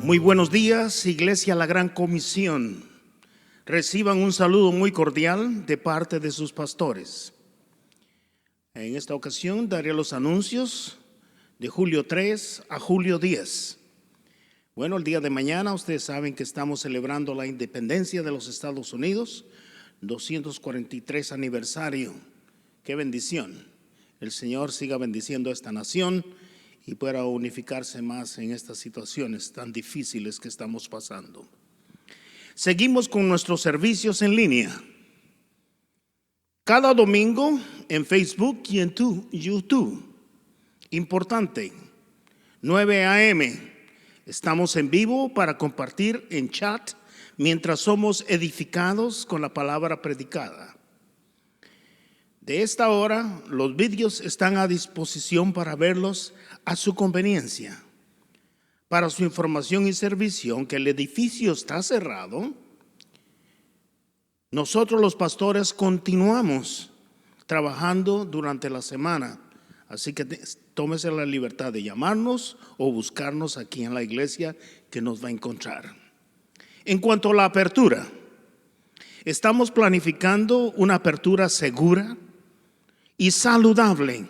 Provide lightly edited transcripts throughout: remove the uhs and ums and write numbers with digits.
Muy buenos días, Iglesia La Gran Comisión. Reciban un saludo muy cordial de parte de sus pastores. En esta ocasión daré los anuncios de julio 3 a julio 10. Bueno, el día de mañana ustedes saben que estamos celebrando la independencia de los Estados Unidos, 243 aniversario. ¡Qué bendición! El Señor siga bendiciendo a esta nación y pueda unificarse más en estas situaciones tan difíciles que estamos pasando. Seguimos con nuestros servicios en línea. Cada domingo en Facebook y en YouTube. Importante, 9 a.m. Estamos en vivo para compartir en chat mientras somos edificados con la palabra predicada. De esta hora, los vídeos están a disposición para verlos a su conveniencia. Para su información y servicio, aunque el edificio está cerrado, nosotros los pastores continuamos trabajando durante la semana. Así que tómese la libertad de llamarnos o buscarnos aquí en la iglesia que nos va a encontrar. En cuanto a la apertura, estamos planificando una apertura segura y saludable.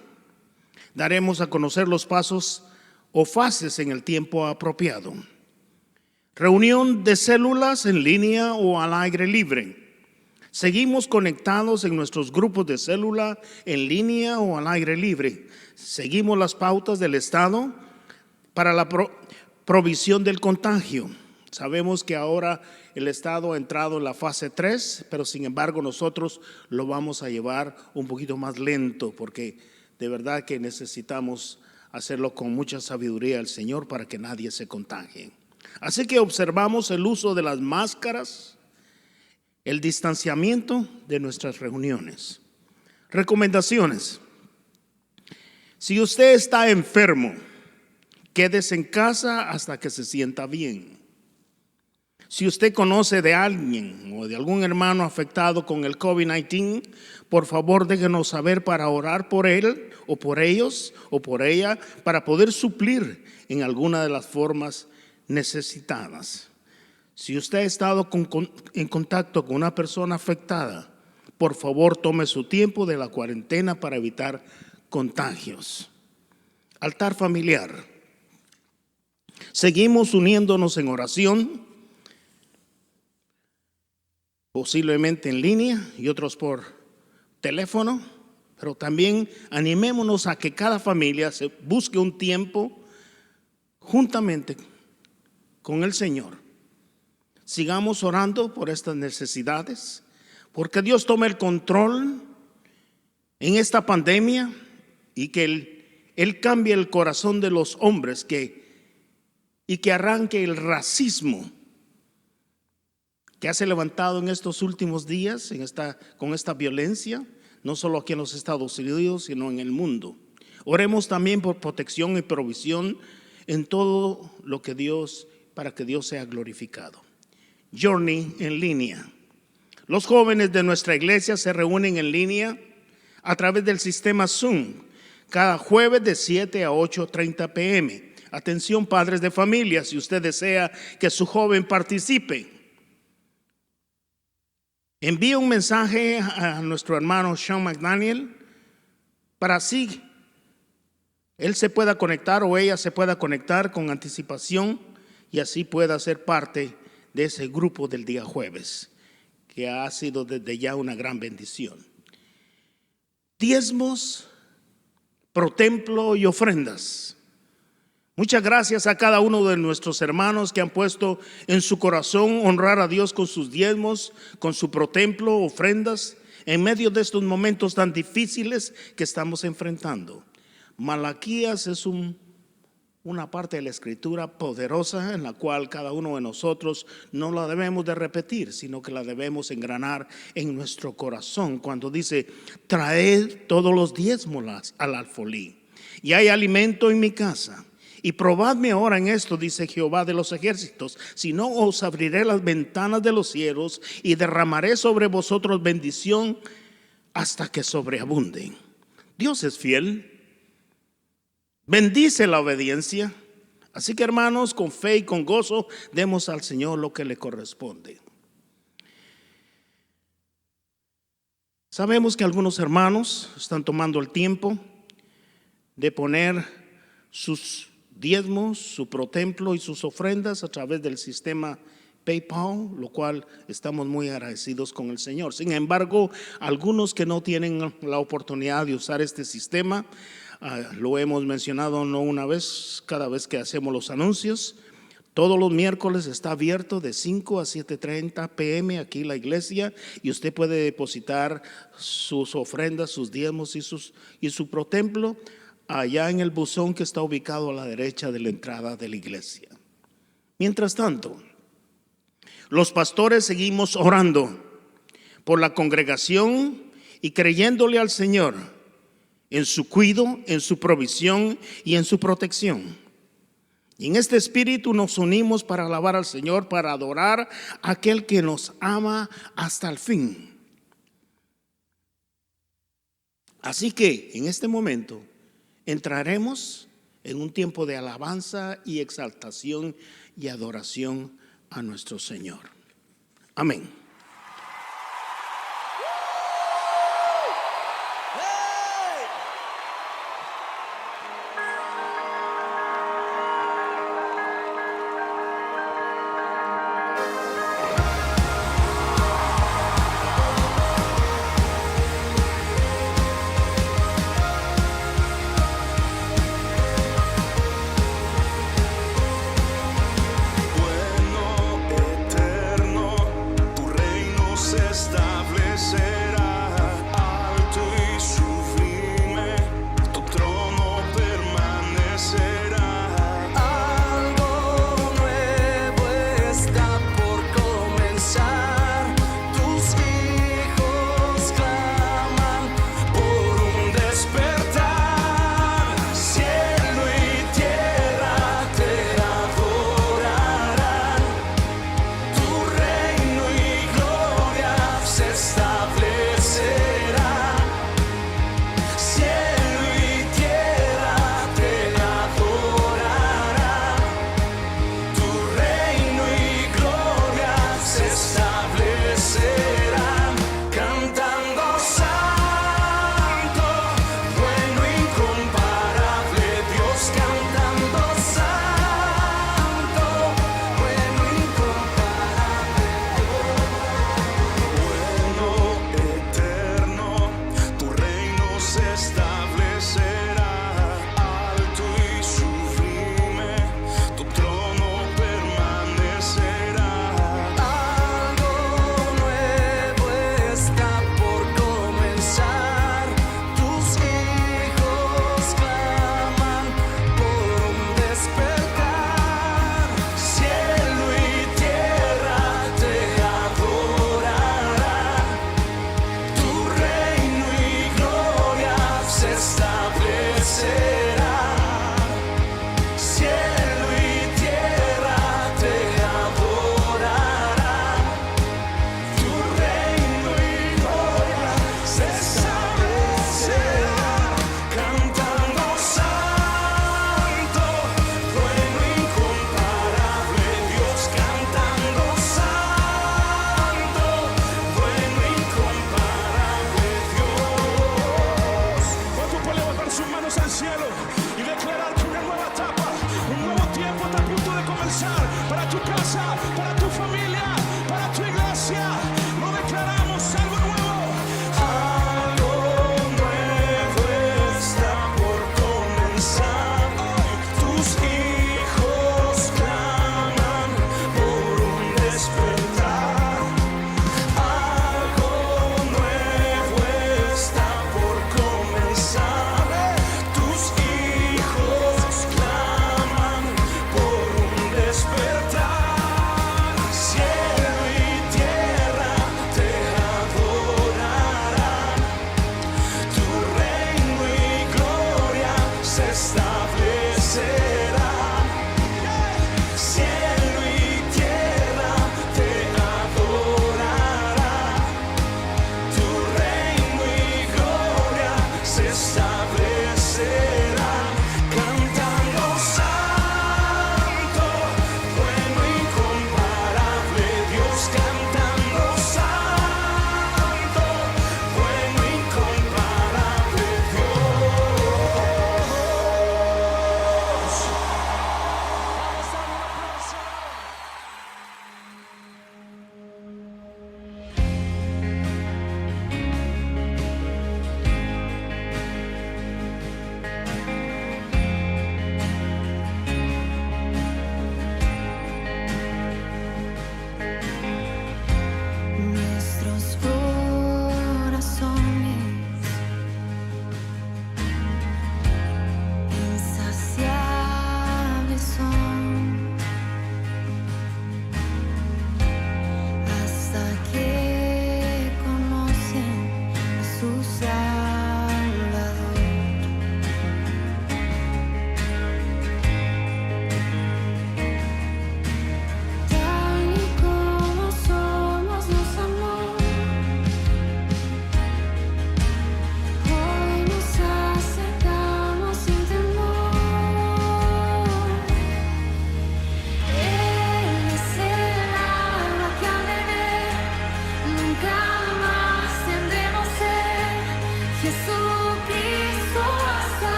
Daremos a conocer los pasos o fases en el tiempo apropiado. Reunión de células en línea o al aire libre. Seguimos conectados en nuestros grupos de célula en línea o al aire libre. Seguimos las pautas del Estado para la provisión del contagio. Sabemos que ahora el Estado ha entrado en la fase 3, pero sin embargo nosotros lo vamos a llevar un poquito más lento porque de verdad que necesitamos hacerlo con mucha sabiduría al Señor para que nadie se contagie. Así que observamos el uso de las máscaras, el distanciamiento de nuestras reuniones. Recomendaciones. Si usted está enfermo, quédese en casa hasta que se sienta bien. Si usted conoce de alguien o de algún hermano afectado con el COVID-19, por favor déjenos saber para orar por él o por ellos o por ella para poder suplir en alguna de las formas necesitadas. Si usted ha estado en contacto con una persona afectada, por favor tome su tiempo de la cuarentena para evitar contagios. Altar familiar. Seguimos uniéndonos en oración, posiblemente en línea y otros por teléfono, pero también animémonos a que cada familia se busque un tiempo juntamente con el Señor. Sigamos orando por estas necesidades, porque Dios tome el control en esta pandemia y que Él cambie el corazón de los hombres y que arranque el racismo que ha se levantado en estos últimos días con esta violencia, no solo aquí en los Estados Unidos, sino en el mundo. Oremos también por protección y provisión en todo lo que para que Dios sea glorificado. Journey en línea. Los jóvenes de nuestra iglesia se reúnen en línea a través del sistema Zoom cada jueves de 7 a 8:30 p.m. Atención padres de familia, si usted desea que su joven participe, envíe un mensaje a nuestro hermano Sean McDaniel para así él se pueda conectar o ella se pueda conectar con anticipación y así pueda ser parte de ese grupo del día jueves, que ha sido desde ya una gran bendición. Diezmos, pro templo y ofrendas. Muchas gracias a cada uno de nuestros hermanos que han puesto en su corazón honrar a Dios con sus diezmos, con su protemplo, ofrendas, en medio de estos momentos tan difíciles que estamos enfrentando. Malaquías es una parte de la escritura poderosa en la cual cada uno de nosotros no la debemos de repetir, sino que la debemos engranar en nuestro corazón cuando dice: traed todos los diezmos al alfolí y hay alimento en mi casa. Y probadme ahora en esto, dice Jehová de los ejércitos, si no os abriré las ventanas de los cielos y derramaré sobre vosotros bendición hasta que sobreabunden. Dios es fiel, bendice la obediencia. Así que, hermanos, con fe y con gozo, demos al Señor lo que le corresponde. Sabemos que algunos hermanos están tomando el tiempo de poner sus diezmos, su protemplo y sus ofrendas a través del sistema PayPal, lo cual estamos muy agradecidos con el Señor. Sin embargo, algunos que no tienen la oportunidad de usar este sistema, lo hemos mencionado no una vez, cada vez que hacemos los anuncios. Todos los miércoles está abierto de 5 a 7:30 p.m. aquí en la iglesia, y usted puede depositar sus ofrendas, sus diezmos y su protemplo allá en el buzón que está ubicado a la derecha de la entrada de la iglesia. Mientras tanto, los pastores seguimos orando por la congregación y creyéndole al Señor en su cuidado, en su provisión y en su protección. Y en este espíritu nos unimos para alabar al Señor, para adorar a aquel que nos ama hasta el fin. Así que en este momento entraremos en un tiempo de alabanza y exaltación y adoración a nuestro Señor. Amén. Bueno, eterno, tu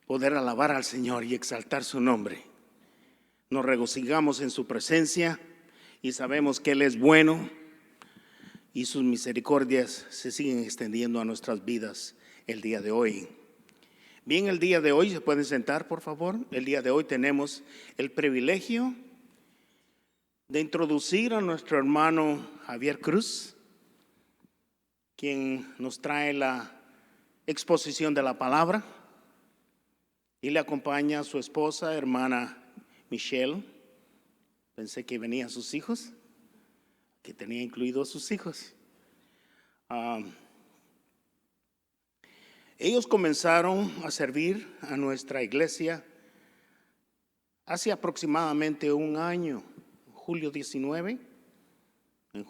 Poder alabar al Señor y exaltar su nombre. Nos regocijamos en su presencia y sabemos que Él es bueno y sus misericordias se siguen extendiendo a nuestras vidas el día de hoy. Bien, el día de hoy, ¿se pueden sentar, por favor? El día de hoy tenemos el privilegio de introducir a nuestro hermano Javier Cruz, quien nos trae la exposición de la palabra, y le acompaña su esposa, hermana Michelle. Pensé que venían sus hijos, que tenía incluidos sus hijos. Ellos comenzaron a servir a nuestra iglesia hace aproximadamente un año, julio 19, en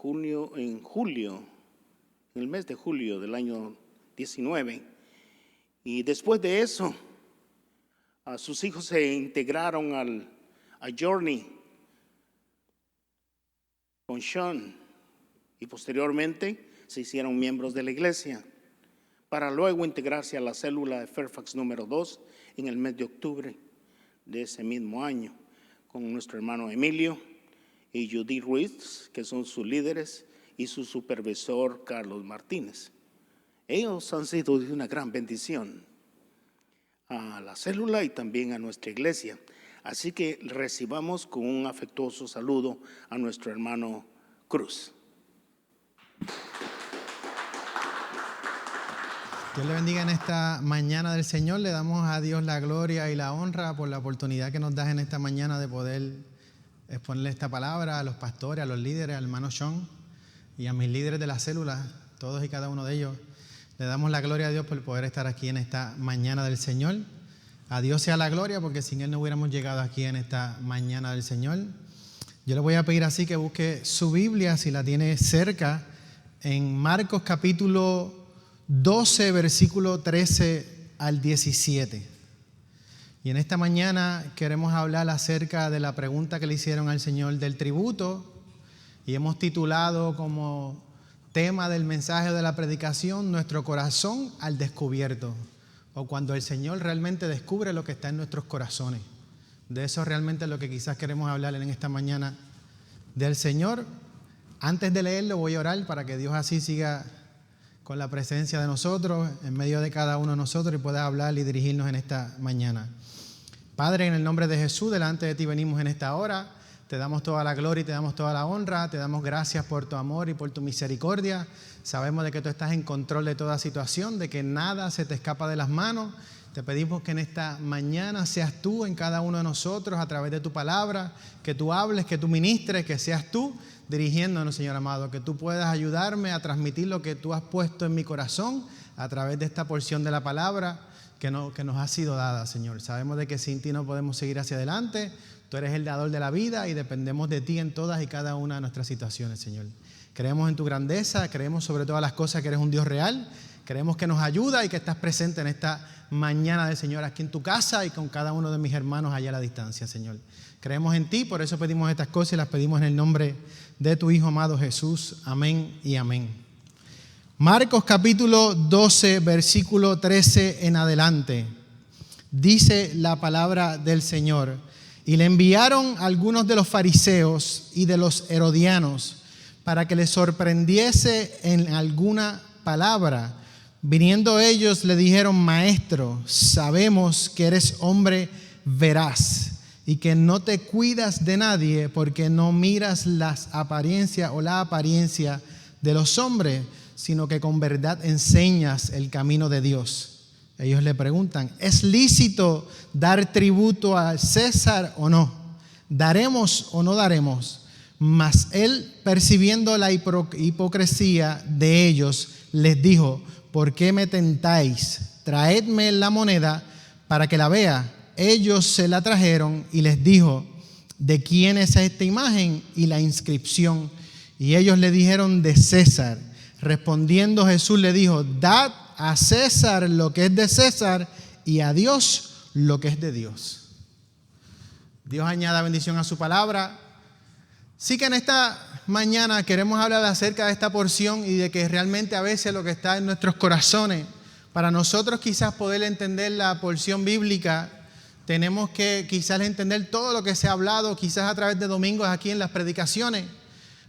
el mes de julio del año 19. Y después de eso, sus hijos se integraron a Journey con Sean y posteriormente se hicieron miembros de la iglesia para luego integrarse a la célula de Fairfax número 2 en el mes de octubre de ese mismo año con nuestro hermano Emilio y Judy Ruiz, que son sus líderes, y su supervisor Carlos Martínez. Ellos han sido de una gran bendición a la célula y también a nuestra iglesia. Así que recibamos con un afectuoso saludo a nuestro hermano Cruz. Dios le bendiga en esta mañana del Señor. Le damos a Dios la gloria y la honra por la oportunidad que nos das en esta mañana de poder exponerle esta palabra a los pastores, a los líderes, al hermano Sean y a mis líderes de la célula, todos y cada uno de ellos. Le damos la gloria a Dios por poder estar aquí en esta mañana del Señor. A Dios sea la gloria, porque sin Él no hubiéramos llegado aquí en esta mañana del Señor. Yo le voy a pedir así que busque su Biblia, si la tiene cerca, en Marcos capítulo 12, versículo 13 al 17. Y en esta mañana queremos hablar acerca de la pregunta que le hicieron al Señor del tributo, y hemos titulado como tema del mensaje de la predicación, nuestro corazón al descubierto, o cuando el Señor realmente descubre lo que está en nuestros corazones. De eso realmente es lo que quizás queremos hablar en esta mañana del Señor. Antes de leerlo voy a orar para que Dios así siga con la presencia de nosotros, en medio de cada uno de nosotros, y pueda hablar y dirigirnos en esta mañana. Padre, en el nombre de Jesús, delante de ti venimos en esta hora. Te damos toda la gloria y te damos toda la honra. Te damos gracias por tu amor y por tu misericordia. Sabemos de que tú estás en control de toda situación, de que nada se te escapa de las manos. Te pedimos que en esta mañana seas tú en cada uno de nosotros a través de tu palabra, que tú hables, que tú ministres, que seas tú dirigiéndonos, Señor amado, que tú puedas ayudarme a transmitir lo que tú has puesto en mi corazón a través de esta porción de la palabra que nos ha sido dada, Señor. Sabemos de que sin ti no podemos seguir hacia adelante. Tú eres el dador de la vida y dependemos de ti en todas y cada una de nuestras situaciones, Señor. Creemos en tu grandeza, creemos sobre todas las cosas que eres un Dios real, creemos que nos ayuda y que estás presente en esta mañana del Señor aquí en tu casa y con cada uno de mis hermanos allá a la distancia, Señor. Creemos en ti, por eso pedimos estas cosas y las pedimos en el nombre de tu Hijo amado Jesús. Amén y amén. Marcos capítulo 12, versículo 13 en adelante. Dice la palabra del Señor: y le enviaron algunos de los fariseos y de los herodianos para que le sorprendiese en alguna palabra. Viniendo ellos le dijeron: Maestro, sabemos que eres hombre veraz y que no te cuidas de nadie, porque no miras las apariencias o la apariencia de los hombres, sino que con verdad enseñas el camino de Dios. Ellos le preguntan: ¿es lícito dar tributo a César o no? ¿Daremos o no daremos? Mas él, percibiendo la hipocresía de ellos, les dijo: ¿por qué me tentáis? Traedme la moneda para que la vea. Ellos se la trajeron y les dijo: ¿de quién es esta imagen y la inscripción? Y ellos le dijeron: de César. Respondiendo Jesús le dijo: dad a César lo que es de César y a Dios lo que es de Dios. Dios añada bendición a su palabra. Sí que en esta mañana queremos hablar acerca de esta porción y de que realmente a veces lo que está en nuestros corazones, para nosotros quizás poder entender la porción bíblica, tenemos que quizás entender todo lo que se ha hablado, quizás a través de domingos aquí en las predicaciones,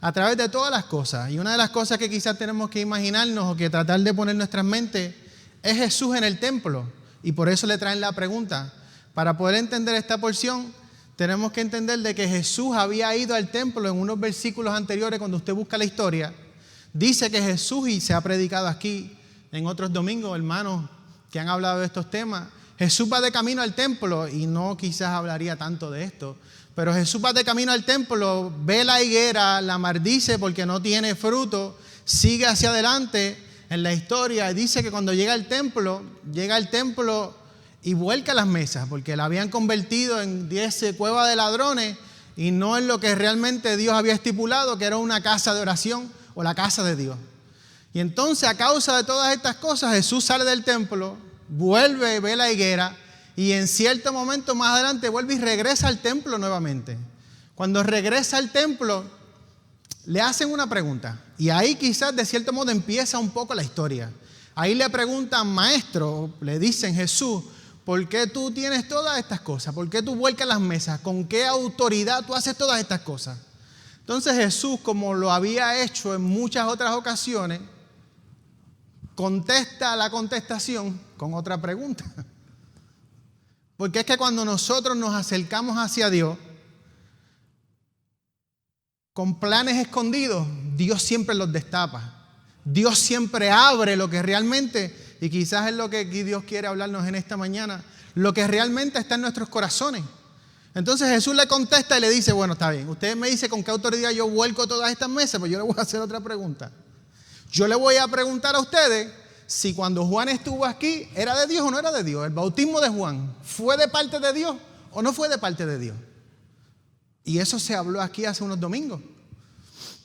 a través de todas las cosas. Y una de las cosas que quizás tenemos que imaginarnos o que tratar de poner en nuestras mentes es Jesús en el templo. Y por eso le traen la pregunta. Para poder entender esta porción, tenemos que entender de que Jesús había ido al templo en unos versículos anteriores. Cuando usted busca la historia, dice que Jesús, y se ha predicado aquí en otros domingos, hermanos que han hablado de estos temas, Jesús va de camino al templo, y no quizás hablaría tanto de esto, pero Jesús va de camino al templo, ve la higuera, la maldice porque no tiene fruto, sigue hacia adelante en la historia, y dice que cuando llega al templo y vuelca las mesas, porque la habían convertido en 10 cuevas de ladrones, y no en lo que realmente Dios había estipulado, que era una casa de oración o la casa de Dios. Y entonces, a causa de todas estas cosas, Jesús sale del templo, vuelve, ve la higuera, y en cierto momento más adelante vuelve y regresa al templo nuevamente. Cuando regresa al templo, le hacen una pregunta, y ahí quizás de cierto modo empieza un poco la historia. Ahí le preguntan: maestro, le dicen: Jesús, ¿por qué tú tienes todas estas cosas? ¿Por qué tú vuelcas las mesas? ¿Con qué autoridad tú haces todas estas cosas? Entonces Jesús, como lo había hecho en muchas otras ocasiones, contesta la contestación con otra pregunta. Porque es que cuando nosotros nos acercamos hacia Dios con planes escondidos, Dios siempre los destapa. Dios siempre abre lo que realmente, y quizás es lo que Dios quiere hablarnos en esta mañana, lo que realmente está en nuestros corazones. Entonces Jesús le contesta y le dice: bueno, está bien, usted me dice con qué autoridad yo vuelco todas estas mesas, pues yo le voy a hacer otra pregunta. Yo le voy a preguntar a ustedes si cuando Juan estuvo aquí, ¿era de Dios o no era de Dios? ¿El bautismo de Juan fue de parte de Dios o no fue de parte de Dios? Y eso se habló aquí hace unos domingos.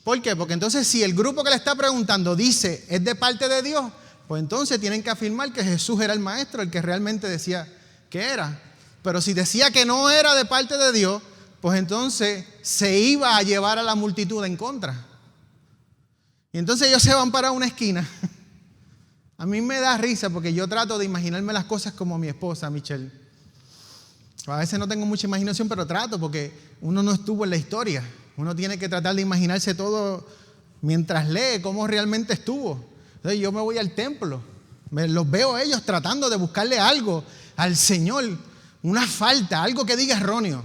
¿Por qué? Porque entonces, si el grupo que le está preguntando dice es de parte de Dios, pues entonces tienen que afirmar que Jesús era el maestro, el que realmente decía que era. Pero si decía que no era de parte de Dios, pues entonces se iba a llevar a la multitud en contra. Y entonces ellos se van para una esquina. A mí me da risa porque yo trato de imaginarme las cosas como mi esposa, Michelle. A veces no tengo mucha imaginación, pero trato, porque uno no estuvo en la historia. Uno tiene que tratar de imaginarse todo mientras lee cómo realmente estuvo. Entonces yo me voy al templo, los veo a ellos tratando de buscarle algo al Señor, una falta, algo que diga erróneo.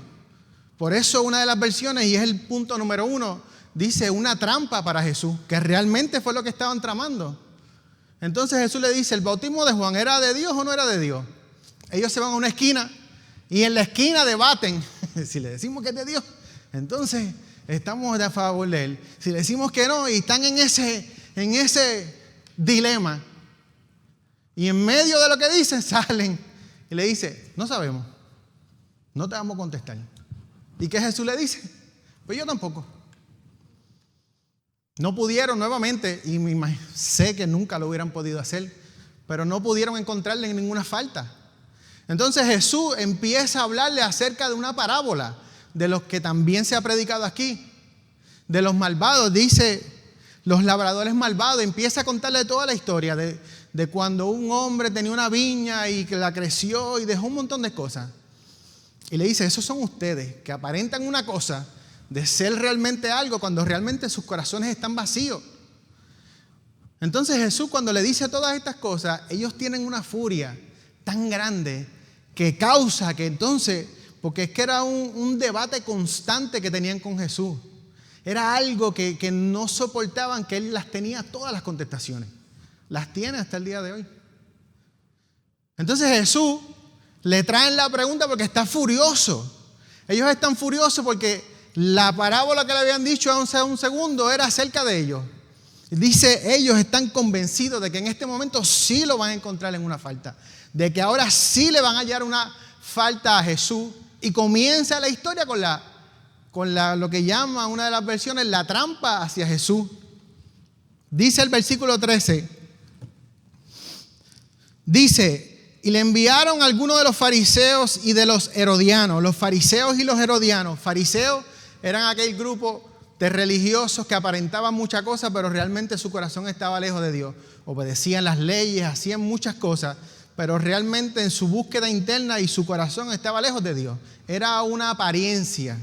Por eso una de las versiones, y es el punto número 1, dice una trampa para Jesús, que realmente fue lo que estaban tramando. Entonces Jesús le dice: ¿el bautismo de Juan era de Dios o no era de Dios? Ellos se van a una esquina y en la esquina debaten. Si le decimos que es de Dios, entonces estamos a favor de él. Si le decimos que no, y están en ese dilema. Y en medio de lo que dicen, salen y le dice: no sabemos, no te vamos a contestar. ¿Y qué Jesús le dice? Pues yo tampoco. No pudieron nuevamente, y sé que nunca lo hubieran podido hacer, pero no pudieron encontrarle ninguna falta. Entonces Jesús empieza a hablarle acerca de una parábola, de los que también se ha predicado aquí, de los malvados. Dice: los labradores malvados. Empieza a contarle toda la historia de cuando un hombre tenía una viña y que la creció y dejó un montón de cosas. Y le dice: esos son ustedes que aparentan una cosa de ser realmente algo cuando realmente sus corazones están vacíos. Entonces Jesús, cuando le dice todas estas cosas, ellos tienen una furia tan grande que causa que entonces, porque es que era un debate constante que tenían con Jesús. Era algo que no soportaban, que Él las tenía todas las contestaciones. Las tiene hasta el día de hoy. Entonces Jesús le traen la pregunta porque está furioso. Ellos están furiosos porque la parábola que le habían dicho hace un segundo era acerca de ellos. Dice: ellos están convencidos de que en este momento sí lo van a encontrar en una falta. De que ahora sí le van a hallar una falta a Jesús. Y comienza la historia con lo que llama una de las versiones la trampa hacia Jesús. Dice el versículo 13. Dice: y le enviaron algunos de los fariseos y de los herodianos. Los fariseos y los herodianos. Fariseos eran aquel grupo de religiosos que aparentaban muchas cosas, pero realmente su corazón estaba lejos de Dios. Obedecían las leyes, hacían muchas cosas, pero realmente en su búsqueda interna y su corazón estaba lejos de Dios. Era una apariencia.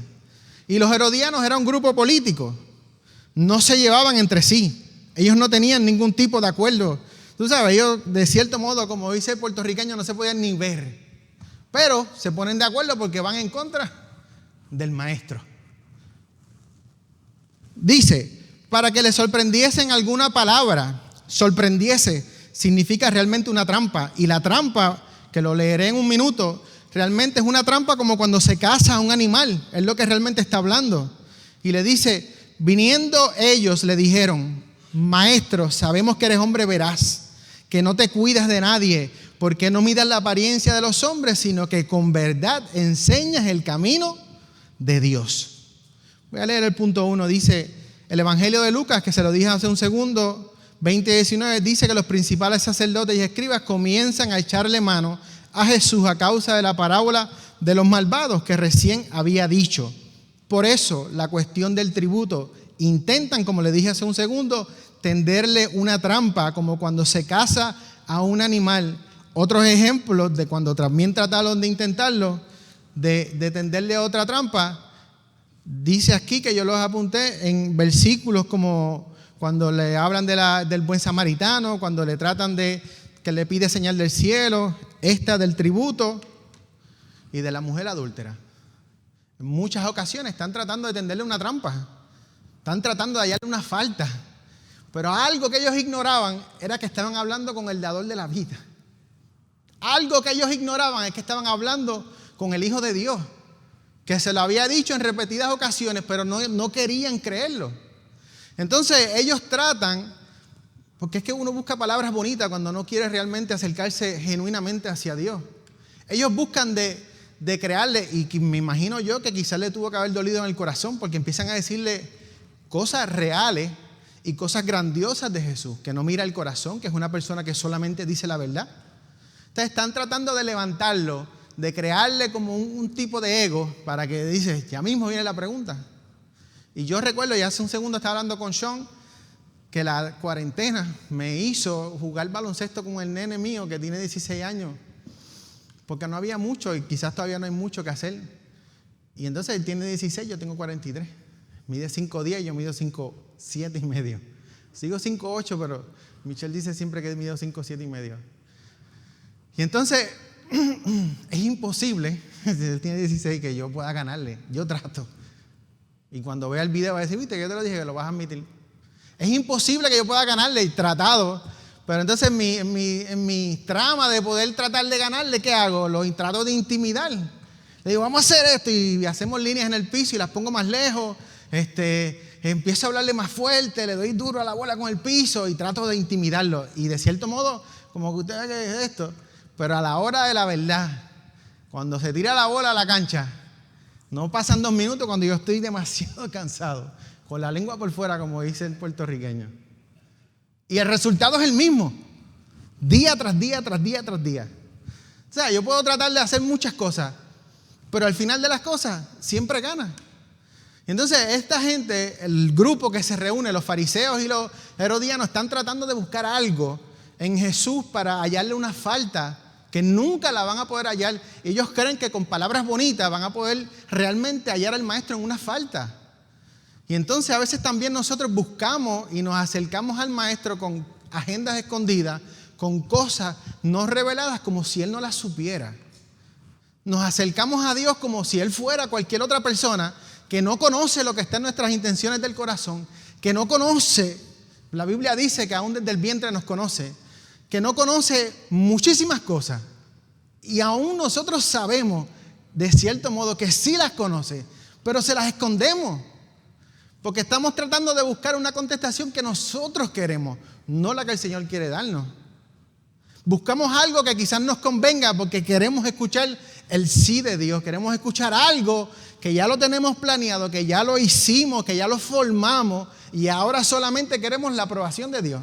Y los herodianos eran un grupo político. No se llevaban entre sí. Ellos no tenían ningún tipo de acuerdo. Tú sabes, ellos de cierto modo, como dice el puertorriqueño, no se podían ni ver. Pero se ponen de acuerdo porque van en contra del maestro. Dice, para que le sorprendiesen alguna palabra, sorprendiese, significa realmente una trampa. Y la trampa, que lo leeré en un minuto, realmente es una trampa como cuando se caza a un animal. Es lo que realmente está hablando. Y le dice, viniendo ellos le dijeron, maestro, sabemos que eres hombre veraz, que no te cuidas de nadie, porque no midas la apariencia de los hombres, sino que con verdad enseñas el camino de Dios. Voy a leer el punto 1. Dice, el Evangelio de Lucas, que se lo dije hace un segundo, 20:19, dice que los principales sacerdotes y escribas comienzan a echarle mano a Jesús a causa de la parábola de los malvados que recién había dicho. Por eso, la cuestión del tributo, intentan, como le dije hace un segundo, tenderle una trampa, como cuando se caza a un animal. Otros ejemplos de cuando también trataron de intentarlo, de tenderle otra trampa, dice aquí que yo los apunté en versículos como cuando le hablan del buen samaritano, cuando le tratan de que le pide señal del cielo, esta del tributo y de la mujer adúltera. En muchas ocasiones están tratando de tenderle una trampa, están tratando de hallarle una falta, pero algo que ellos ignoraban era que estaban hablando con el dador de la vida. Algo que ellos ignoraban es que estaban hablando con el Hijo de Dios, que se lo había dicho en repetidas ocasiones, pero no querían creerlo. Entonces ellos tratan, porque es que uno busca palabras bonitas cuando no quiere realmente acercarse genuinamente hacia Dios. Ellos buscan de crearle, y me imagino yo que quizás le tuvo que haber dolido en el corazón, porque empiezan a decirle cosas reales y cosas grandiosas de Jesús, que no mira el corazón, que es una persona que solamente dice la verdad. Entonces están tratando de levantarlo, de crearle como un tipo de ego para que dice, ya mismo viene la pregunta. Y yo recuerdo, ya hace un segundo estaba hablando con Sean, que la cuarentena me hizo jugar baloncesto con el nene mío que tiene 16 años, porque no había mucho y quizás todavía no hay mucho que hacer. Y entonces él tiene 16, yo tengo 43. Mide 5'10", yo mido 5'7" y medio. Sigo 5'8", pero Michelle dice siempre que mido 5'7" y medio. Y entonces es imposible, si él tiene 16, que yo pueda ganarle. Yo trato. Y cuando vea el video va a decir, viste, yo te lo dije que lo vas a admitir. Es imposible que yo pueda ganarle, y tratado. Pero entonces en mi trama de poder tratar de ganarle, ¿qué hago? Lo trato de intimidar. Le digo, vamos a hacer esto, y hacemos líneas en el piso y las pongo más lejos. Empiezo a hablarle más fuerte, le doy duro a la bola con el piso y trato de intimidarlo. Y de cierto modo, como que usted ve que es esto. Pero a la hora de la verdad, cuando se tira la bola a la cancha, no pasan 2 minutos cuando yo estoy demasiado cansado, con la lengua por fuera, como dice el puertorriqueño. Y el resultado es el mismo, día tras día, tras día, tras día. O sea, yo puedo tratar de hacer muchas cosas, pero al final de las cosas siempre gana. Y entonces esta gente, el grupo que se reúne, los fariseos y los herodianos, están tratando de buscar algo en Jesús para hallarle una falta que nunca la van a poder hallar. Ellos creen que con palabras bonitas van a poder realmente hallar al maestro en una falta. Y entonces a veces también nosotros buscamos y nos acercamos al maestro con agendas escondidas, con cosas no reveladas, como si él no las supiera. Nos acercamos a Dios como si él fuera cualquier otra persona que no conoce lo que está en nuestras intenciones del corazón, que no conoce, la Biblia dice que aún desde el vientre nos conoce, que no conoce muchísimas cosas. Y aún nosotros sabemos, de cierto modo, que sí las conoce, pero se las escondemos. Porque estamos tratando de buscar una contestación que nosotros queremos, no la que el Señor quiere darnos. Buscamos algo que quizás nos convenga porque queremos escuchar el sí de Dios. Queremos escuchar algo que ya lo tenemos planeado, que ya lo hicimos, que ya lo formamos y ahora solamente queremos la aprobación de Dios.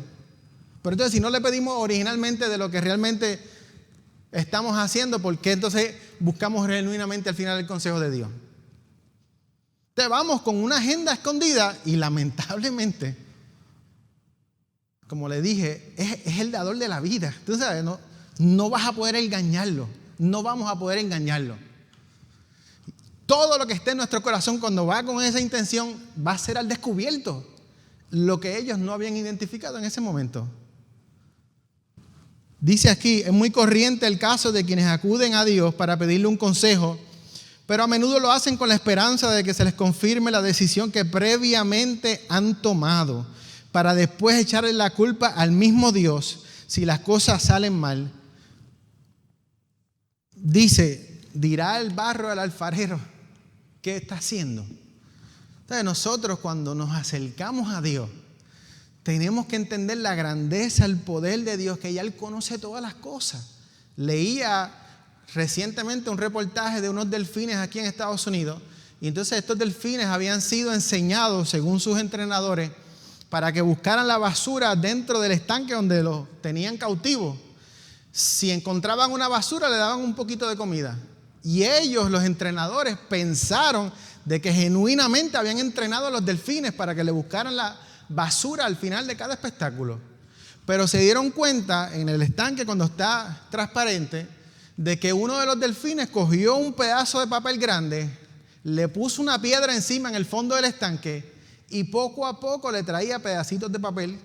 Pero entonces si no le pedimos originalmente de lo que realmente estamos haciendo, ¿por qué entonces buscamos genuinamente al final el consejo de Dios? Te vamos con una agenda escondida y lamentablemente, como le dije, es el dador de la vida. Tú sabes, no vas a poder engañarlo. No vamos a poder engañarlo. Todo lo que esté en nuestro corazón cuando va con esa intención va a ser al descubierto. Lo que ellos no habían identificado en ese momento. Dice aquí, es muy corriente el caso de quienes acuden a Dios para pedirle un consejo, pero a menudo lo hacen con la esperanza de que se les confirme la decisión que previamente han tomado, para después echarle la culpa al mismo Dios si las cosas salen mal. Dice, dirá el barro al alfarero, ¿qué está haciendo? Entonces nosotros cuando nos acercamos a Dios, tenemos que entender la grandeza, el poder de Dios, que ya Él conoce todas las cosas. Leía recientemente un reportaje de unos delfines aquí en Estados Unidos, y entonces estos delfines habían sido enseñados, según sus entrenadores, para que buscaran la basura dentro del estanque donde los tenían cautivos. Si encontraban una basura, le daban un poquito de comida. Y ellos, los entrenadores, pensaron de que genuinamente habían entrenado a los delfines para que le buscaran la basura al final de cada espectáculo. Pero se dieron cuenta en el estanque, cuando está transparente, de que uno de los delfines cogió un pedazo de papel grande, le puso una piedra encima en el fondo del estanque y poco a poco le traía pedacitos de papel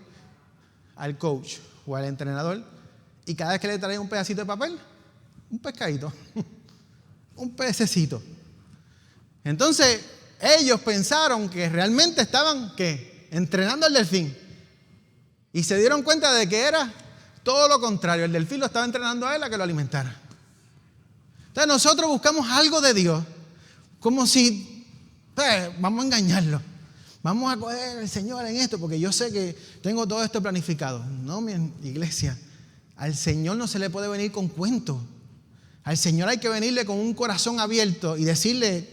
al coach o al entrenador. Y cada vez que le traía un pedacito de papel, un pescadito, un pececito. Entonces ellos pensaron que realmente estaban, ¿qué?, entrenando al delfín. Y se dieron cuenta de que era todo lo contrario. El delfín lo estaba entrenando a él a que lo alimentara. Entonces nosotros buscamos algo de Dios, como si, vamos a engañarlo. Vamos a coger al Señor en esto, porque yo sé que tengo todo esto planificado. No, mi iglesia, al Señor no se le puede venir con cuentos. Al Señor hay que venirle con un corazón abierto y decirle,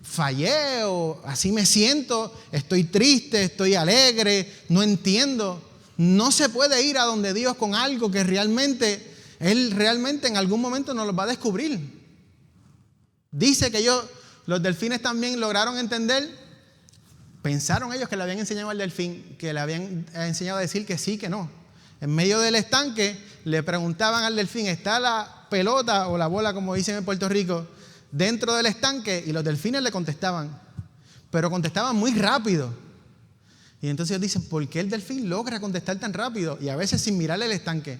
fallé, o así me siento, estoy triste, estoy alegre, no entiendo. No se puede ir a donde Dios con algo que realmente, Él realmente en algún momento nos lo va a descubrir. Dice que los delfines también lograron entender. Pensaron ellos que le habían enseñado al delfín, que le habían enseñado a decir que sí, que no. En medio del estanque le preguntaban al delfín, ¿está la pelota o la bola, como dicen en Puerto Rico, dentro del estanque? Y los delfines le contestaban, pero contestaban muy rápido. Y entonces ellos dicen, ¿por qué el delfín logra contestar tan rápido? Y a veces sin mirarle el estanque.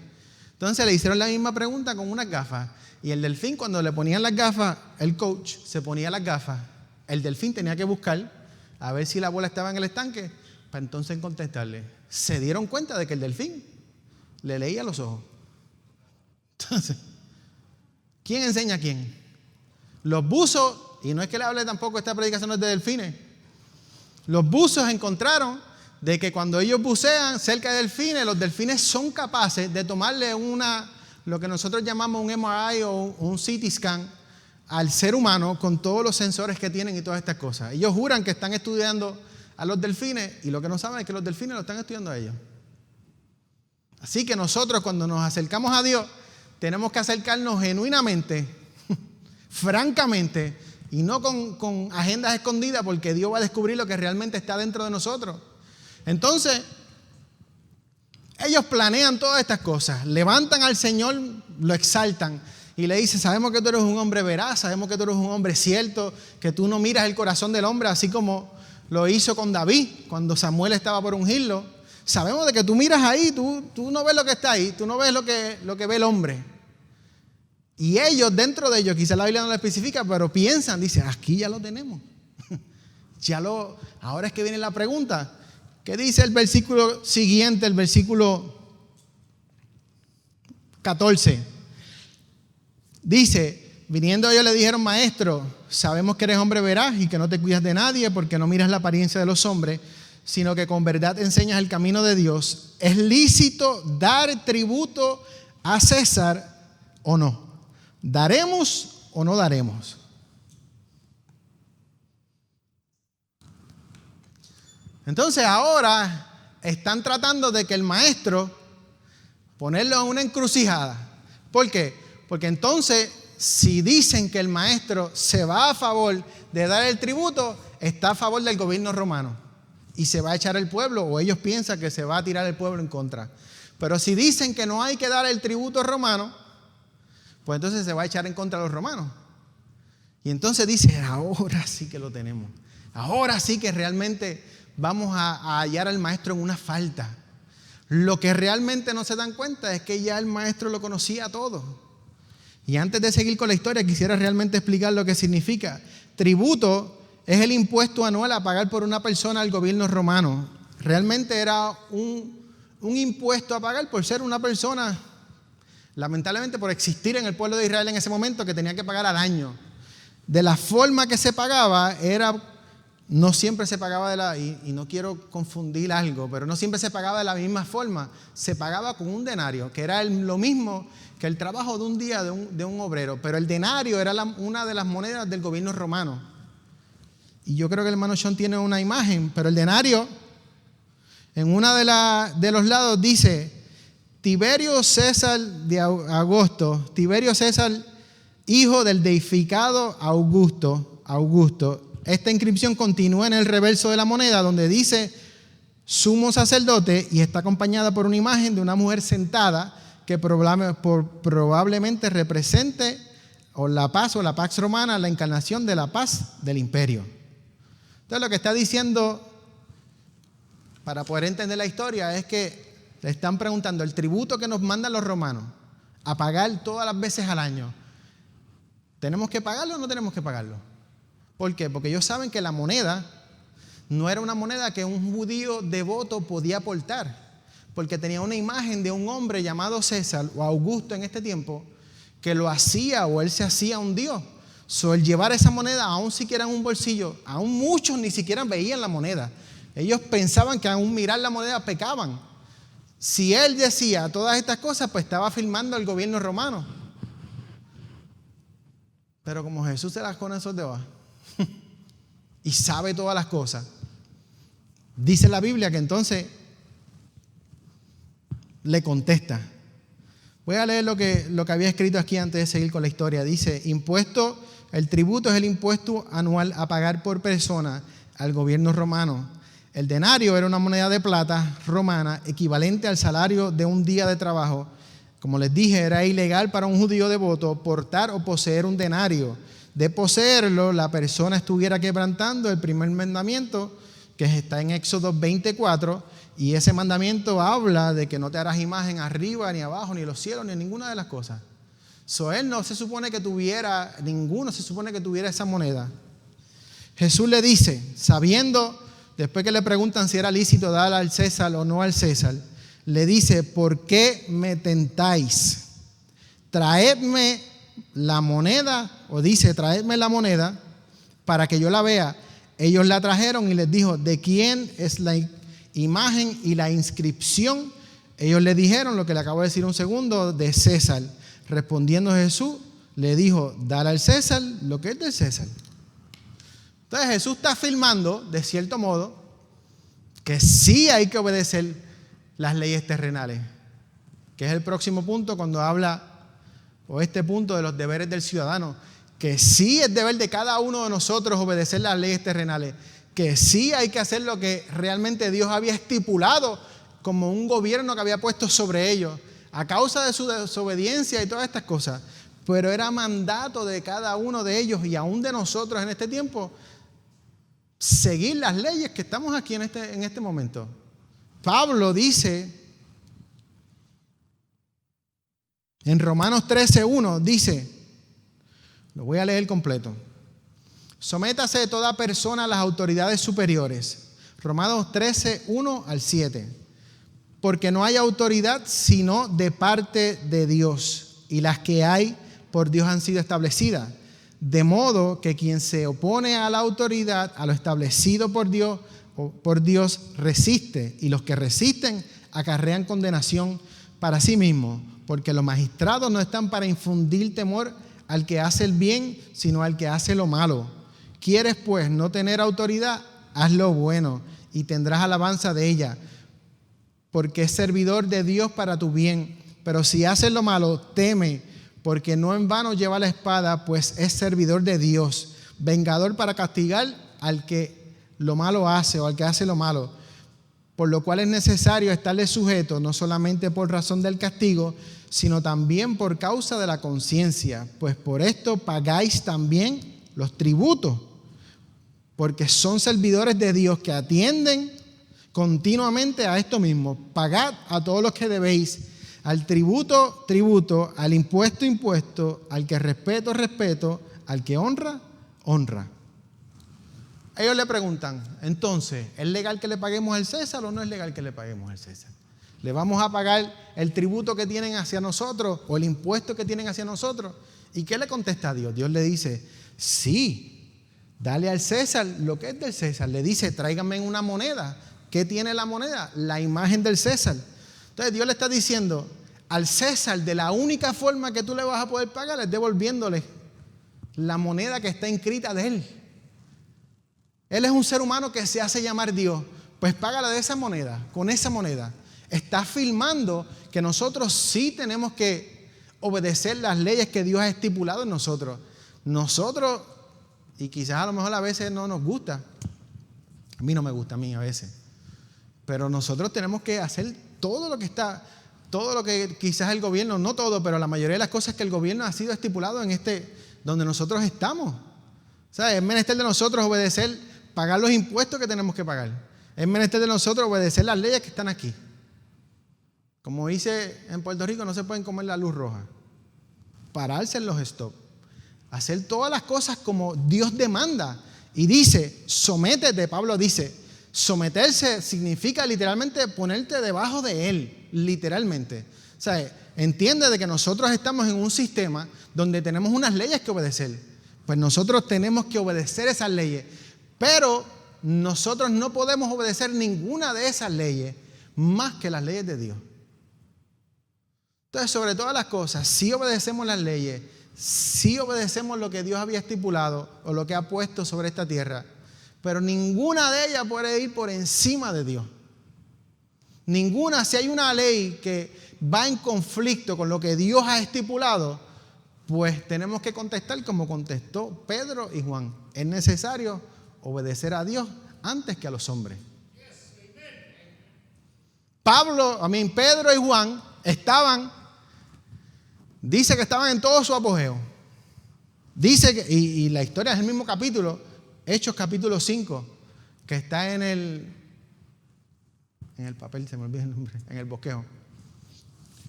Entonces le hicieron la misma pregunta con unas gafas. Y el delfín, cuando le ponían las gafas, el coach se ponía las gafas. El delfín tenía que buscar a ver si la bola estaba en el estanque para entonces contestarle. Se dieron cuenta de que el delfín le leía los ojos. Entonces, ¿quién enseña a quién? Los buzos, y no es que le hable tampoco, esta predicación no es de delfines. Los buzos encontraron de que cuando ellos bucean cerca de delfines, los delfines son capaces de tomarle lo que nosotros llamamos un MRI o un CT scan al ser humano con todos los sensores que tienen y todas estas cosas. Ellos juran que están estudiando a los delfines y lo que no saben es que los delfines lo están estudiando a ellos. Así que nosotros cuando nos acercamos a Dios tenemos que acercarnos genuinamente, francamente, y no con agendas escondidas, porque Dios va a descubrir lo que realmente está dentro de nosotros. Entonces, ellos planean todas estas cosas, levantan al Señor, lo exaltan y le dicen, sabemos que tú eres un hombre veraz, sabemos que tú eres un hombre cierto, que tú no miras el corazón del hombre, así como lo hizo con David cuando Samuel estaba por ungirlo. Sabemos de que tú miras ahí, tú no ves lo que está ahí, tú no ves lo que ve el hombre. Y ellos, dentro de ellos, quizá la Biblia no lo especifica, pero piensan, dicen, aquí ya lo tenemos. Ahora es que viene la pregunta. ¿Qué dice el versículo siguiente, el versículo 14? Dice, viniendo ellos le dijeron, maestro, sabemos que eres hombre veraz y que no te cuidas de nadie porque no miras la apariencia de los hombres, sino que con verdad enseñas el camino de Dios. ¿Es lícito dar tributo a César o no? ¿Daremos o no daremos? Entonces ahora están tratando de que el maestro ponerlo en una encrucijada. ¿Por qué? Porque entonces si dicen que el maestro se va a favor de dar el tributo, está a favor del gobierno romano y se va a echar el pueblo, o ellos piensan que se va a tirar el pueblo en contra. Pero si dicen que no hay que dar el tributo romano, pues entonces se va a echar en contra de los romanos. Y entonces dice, ahora sí que lo tenemos. Ahora sí que realmente vamos a hallar al maestro en una falta. Lo que realmente no se dan cuenta es que ya el maestro lo conocía todo. Y antes de seguir con la historia, quisiera realmente explicar lo que significa. Tributo es el impuesto anual a pagar por una persona al gobierno romano. Realmente era un impuesto a pagar por ser una persona, lamentablemente por existir en el pueblo de Israel en ese momento, que tenía que pagar al año. De la forma que se pagaba no siempre se pagaba y no quiero confundir algo, pero no siempre se pagaba de la misma forma. Se pagaba con un denario, que era lo mismo que el trabajo de un día de un obrero, pero el denario era una de las monedas del gobierno romano. Y yo creo que el hermano Sean tiene una imagen, pero el denario, en una de los lados dice, Tiberio César de Augusto, Tiberio César, hijo del deificado Augusto. Esta inscripción continúa en el reverso de la moneda, donde dice sumo sacerdote, y está acompañada por una imagen de una mujer sentada que probablemente represente la Pax Romana, la encarnación de la paz del imperio. Entonces lo que está diciendo, para poder entender la historia, es que le están preguntando el tributo que nos mandan los romanos a pagar todas las veces al año. ¿Tenemos que pagarlo o no tenemos que pagarlo? ¿Por qué? Porque ellos saben que la moneda no era una moneda que un judío devoto podía portar, porque tenía una imagen de un hombre llamado César o Augusto en este tiempo, que lo hacía o él se hacía un dios. El llevar esa moneda, aún siquiera en un bolsillo, aún muchos ni siquiera veían la moneda. Ellos pensaban que aún mirar la moneda pecaban. Si él decía todas estas cosas, pues estaba firmando el gobierno romano. Pero como Jesús se las conoce de abajo y sabe todas las cosas, dice la Biblia que entonces le contesta. Voy a leer lo que había escrito aquí antes de seguir con la historia. Dice, el tributo es el impuesto anual a pagar por persona al gobierno romano. El denario era una moneda de plata romana equivalente al salario de un día de trabajo. Como les dije, era ilegal para un judío devoto portar o poseer un denario. De poseerlo, la persona estuviera quebrantando el primer mandamiento, que está en Éxodo 24, y ese mandamiento habla de que no te harás imagen arriba, ni abajo, ni en los cielos, ni en ninguna de las cosas. Él no se supone que tuviera, ninguno se supone que tuviera esa moneda. Jesús le dice, sabiendo, después que le preguntan si era lícito dar al César o no al César, le dice, ¿por qué me tentáis? Traedme la moneda, o dice, traedme la moneda para que yo la vea. Ellos la trajeron y les dijo, ¿de quién es la imagen y la inscripción? Ellos le dijeron lo que le acabo de decir un segundo, de César. Respondiendo Jesús, le dijo, dar al César lo que es del César. Entonces Jesús está afirmando, de cierto modo, que sí hay que obedecer las leyes terrenales, que es el próximo punto cuando habla, o este punto de los deberes del ciudadano, que sí es deber de cada uno de nosotros obedecer las leyes terrenales, que sí hay que hacer lo que realmente Dios había estipulado como un gobierno que había puesto sobre ellos, a causa de su desobediencia y todas estas cosas. Pero era mandato de cada uno de ellos y aún de nosotros en este tiempo seguir las leyes que estamos aquí en este momento. Pablo dice en Romanos 13:1, dice, lo voy a leer completo: sométase toda persona a las autoridades superiores. Romanos 13:1 al 7. Porque no hay autoridad sino de parte de Dios, y las que hay por Dios han sido establecidas. De modo que quien se opone a la autoridad, a lo establecido por Dios, resiste, y los que resisten acarrean condenación para sí mismos, porque los magistrados no están para infundir temor al que hace el bien, sino al que hace lo malo. ¿Quieres pues no tener autoridad? Haz lo bueno y tendrás alabanza de ella, porque es servidor de Dios para tu bien. Pero si haces lo malo, teme, porque no en vano lleva la espada, pues es servidor de Dios, vengador para castigar al que lo malo hace o al que hace lo malo, por lo cual es necesario estarle sujeto, no solamente por razón del castigo, sino también por causa de la conciencia, pues por esto pagáis también los tributos, porque son servidores de Dios que atienden continuamente a esto mismo. Pagad a todos los que debéis, al tributo, tributo, al impuesto, impuesto, al que respeto, respeto, al que honra, honra. Ellos le preguntan, entonces, ¿es legal que le paguemos al César o no es legal que le paguemos al César? ¿Le vamos a pagar el tributo que tienen hacia nosotros o el impuesto que tienen hacia nosotros? ¿Y qué le contesta a Dios? Dios le dice, sí, dale al César lo que es del César. Le dice, tráigame una moneda. ¿Qué tiene la moneda? La imagen del César. Entonces Dios le está diciendo, al César, de la única forma que tú le vas a poder pagar es devolviéndole la moneda que está inscrita de él. Él es un ser humano que se hace llamar Dios. Pues págale de esa moneda, con esa moneda. Está afirmando que nosotros sí tenemos que obedecer las leyes que Dios ha estipulado en nosotros. Nosotros, y quizás a lo mejor a veces no nos gusta. A mí no me gusta, a mí a veces. Pero nosotros tenemos que hacer todo lo que está, todo lo que quizás el gobierno, no todo, pero la mayoría de las cosas que el gobierno ha sido estipulado en donde nosotros estamos. O sea, es menester de nosotros obedecer, pagar los impuestos que tenemos que pagar. Es menester de nosotros obedecer las leyes que están aquí. Como dice en Puerto Rico, no se pueden comer la luz roja. Pararse en los stop. Hacer todas las cosas como Dios demanda. Y dice, sométete, Pablo dice, someterse significa literalmente ponerte debajo de Él, literalmente. O sea, entiende de que nosotros estamos en un sistema donde tenemos unas leyes que obedecer. Pues nosotros tenemos que obedecer esas leyes. Pero nosotros no podemos obedecer ninguna de esas leyes más que las leyes de Dios. Entonces, sobre todas las cosas, si obedecemos las leyes, si obedecemos lo que Dios había estipulado o lo que ha puesto sobre esta tierra, pero ninguna de ellas puede ir por encima de Dios. Ninguna, si hay una ley que va en conflicto con lo que Dios ha estipulado, pues tenemos que contestar como contestó Pedro y Juan. Es necesario obedecer a Dios antes que a los hombres. Pedro y Juan dice que estaban en todo su apogeo. Dice que, y la historia es el mismo capítulo, Hechos capítulo 5, que está en el papel, se me olvida el nombre, en el bosquejo.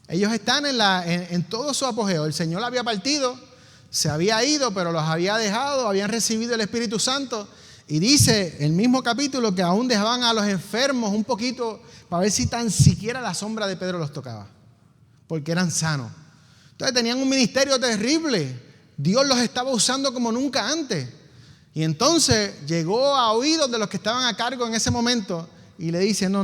Ellos están en todo su apogeo. El Señor había partido, se había ido, pero los había dejado, habían recibido el Espíritu Santo. Y dice el mismo capítulo que aún dejaban a los enfermos un poquito para ver si tan siquiera la sombra de Pedro los tocaba, porque eran sanos. Entonces tenían un ministerio terrible. Dios los estaba usando como nunca antes. Y entonces llegó a oídos de los que estaban a cargo en ese momento y le dice, no,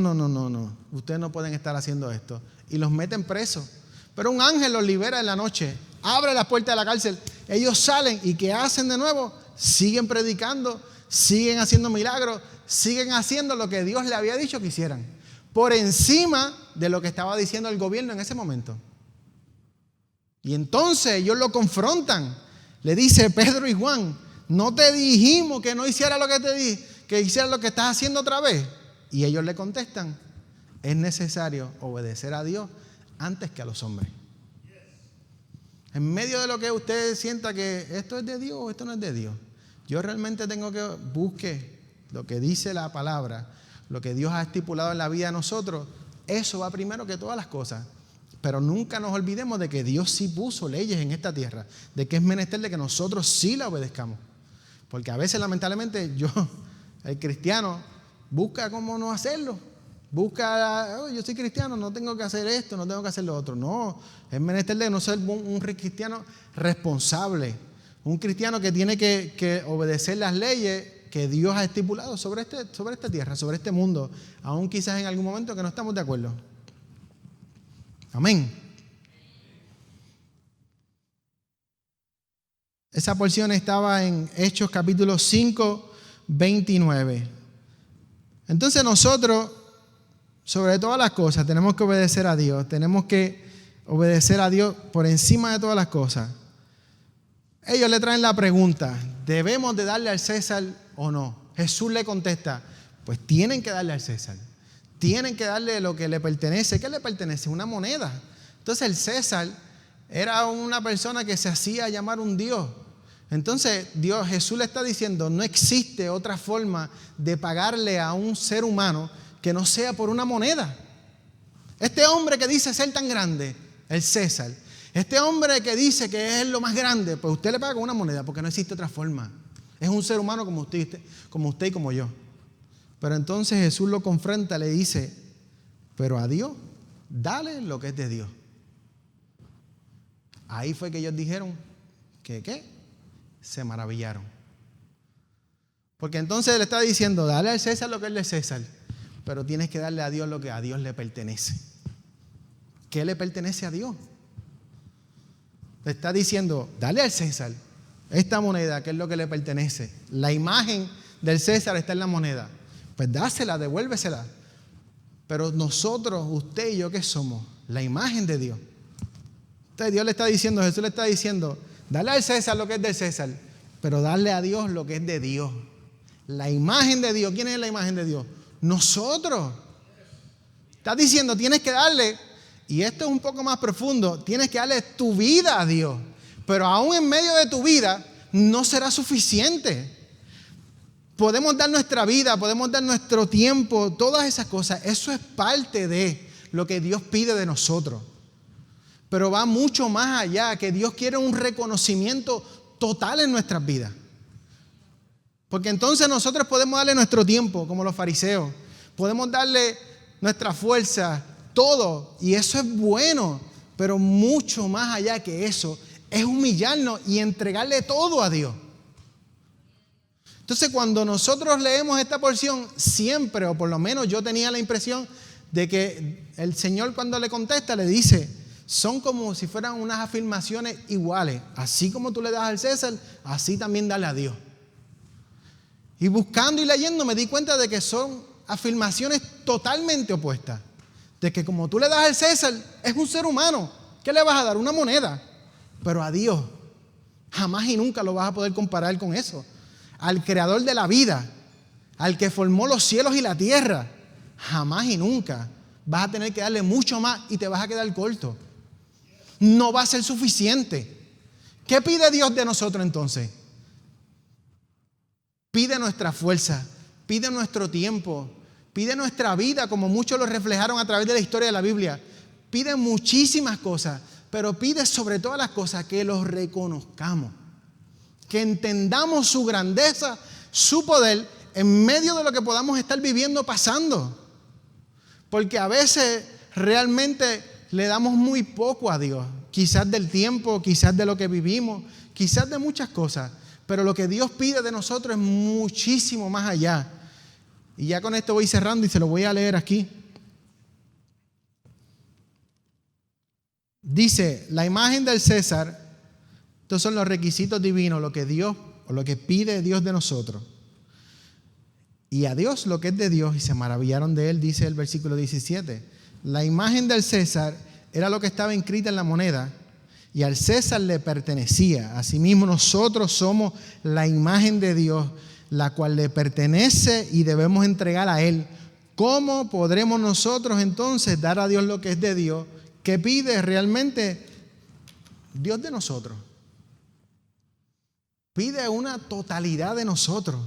ustedes no pueden estar haciendo esto. Y los meten presos. Pero un ángel los libera en la noche, abre las puertas de la cárcel. Ellos salen y ¿qué hacen de nuevo? Siguen predicando, siguen haciendo milagros, siguen haciendo lo que Dios le había dicho que hicieran, por encima de lo que estaba diciendo el gobierno en ese momento. Y entonces ellos lo confrontan. Le dice Pedro y Juan, ¿no te dijimos que no hiciera lo que te dije, que hiciera lo que estás haciendo otra vez? Y ellos le contestan, es necesario obedecer a Dios antes que a los hombres. En medio de lo que usted sienta que esto es de Dios o esto no es de Dios, yo realmente tengo que buscar lo que dice la palabra, lo que Dios ha estipulado en la vida de nosotros. Eso va primero que todas las cosas. Pero nunca nos olvidemos de que Dios sí puso leyes en esta tierra, de que es menester de que nosotros sí la obedezcamos. Porque a veces, lamentablemente, el cristiano, busca cómo no hacerlo. Busca, yo soy cristiano, no tengo que hacer esto, no tengo que hacer lo otro. No, es menester de no ser un cristiano responsable. Un cristiano que tiene que obedecer las leyes que Dios ha estipulado sobre esta tierra, sobre este mundo, aún quizás en algún momento que no estamos de acuerdo. Amén. Esa porción estaba en Hechos capítulo 5, 29. Entonces nosotros, sobre todas las cosas, tenemos que obedecer a Dios. Tenemos que obedecer a Dios por encima de todas las cosas. Ellos le traen la pregunta, ¿debemos de darle al César o no? Jesús le contesta, pues tienen que darle al César. Tienen que darle lo que le pertenece. ¿Qué le pertenece? Una moneda. Entonces el César era una persona que se hacía llamar un Dios. Entonces Jesús le está diciendo, no existe otra forma de pagarle a un ser humano que no sea por una moneda. Este hombre que dice ser tan grande, el César, este hombre que dice que es lo más grande, pues usted le paga con una moneda porque no existe otra forma. Es un ser humano como usted y como yo. Pero entonces Jesús lo confronta, le dice, pero a Dios, dale lo que es de Dios. Ahí fue que ellos dijeron, ¿qué? Se maravillaron. Porque entonces le está diciendo, dale al César lo que es de César, pero tienes que darle a Dios lo que a Dios le pertenece. ¿Qué le pertenece a Dios? Le está diciendo, dale al César esta moneda, que es lo que le pertenece. La imagen del César está en la moneda. Pues dásela, devuélvesela. Pero nosotros, usted y yo, ¿qué somos? La imagen de Dios. Entonces Dios le está diciendo, Jesús le está diciendo, dale al César lo que es del César, pero darle a Dios lo que es de Dios. La imagen de Dios. ¿Quién es la imagen de Dios? Nosotros. Está diciendo, tienes que darle, y esto es un poco más profundo, tienes que darle tu vida a Dios. Pero aún en medio de tu vida no será suficiente. Podemos dar nuestra vida, podemos dar nuestro tiempo, todas esas cosas. Eso es parte de lo que Dios pide de nosotros. Pero va mucho más allá, que Dios quiere un reconocimiento total en nuestras vidas. Porque entonces nosotros podemos darle nuestro tiempo, como los fariseos. Podemos darle nuestra fuerza, todo. Y eso es bueno. Pero mucho más allá que eso, es humillarnos y entregarle todo a Dios. Entonces, cuando nosotros leemos esta porción, siempre, o por lo menos yo tenía la impresión de que el Señor, cuando le contesta, le dice, son como si fueran unas afirmaciones iguales. Así como tú le das al César, así también dale a Dios. Y buscando y leyendo me di cuenta de que son afirmaciones totalmente opuestas. De que como tú le das al César, es un ser humano. ¿Qué le vas a dar? Una moneda. Pero a Dios, jamás y nunca lo vas a poder comparar con eso. Al creador de la vida, al que formó los cielos y la tierra, jamás y nunca vas a tener que darle mucho más y te vas a quedar corto. No va a ser suficiente. ¿Qué pide Dios de nosotros entonces? Pide nuestra fuerza, pide nuestro tiempo, pide nuestra vida, como muchos lo reflejaron a través de la historia de la Biblia. Pide muchísimas cosas, pero pide sobre todas las cosas que los reconozcamos. Que entendamos su grandeza, su poder, en medio de lo que podamos estar viviendo, pasando. Porque a veces realmente le damos muy poco a Dios. Quizás del tiempo, quizás de lo que vivimos, quizás de muchas cosas. Pero lo que Dios pide de nosotros es muchísimo más allá. Y ya con esto voy cerrando y se lo voy a leer aquí. Dice, la imagen del César. Estos son los requisitos divinos, lo que Dios, o lo que pide Dios de nosotros. Y a Dios lo que es de Dios, y se maravillaron de él, dice el versículo 17. La imagen del César era lo que estaba inscrita en la moneda, y al César le pertenecía. Asimismo, nosotros somos la imagen de Dios, la cual le pertenece y debemos entregar a Él. ¿Cómo podremos nosotros entonces dar a Dios lo que es de Dios? ¿Qué pide realmente Dios de nosotros? Pide una totalidad de nosotros.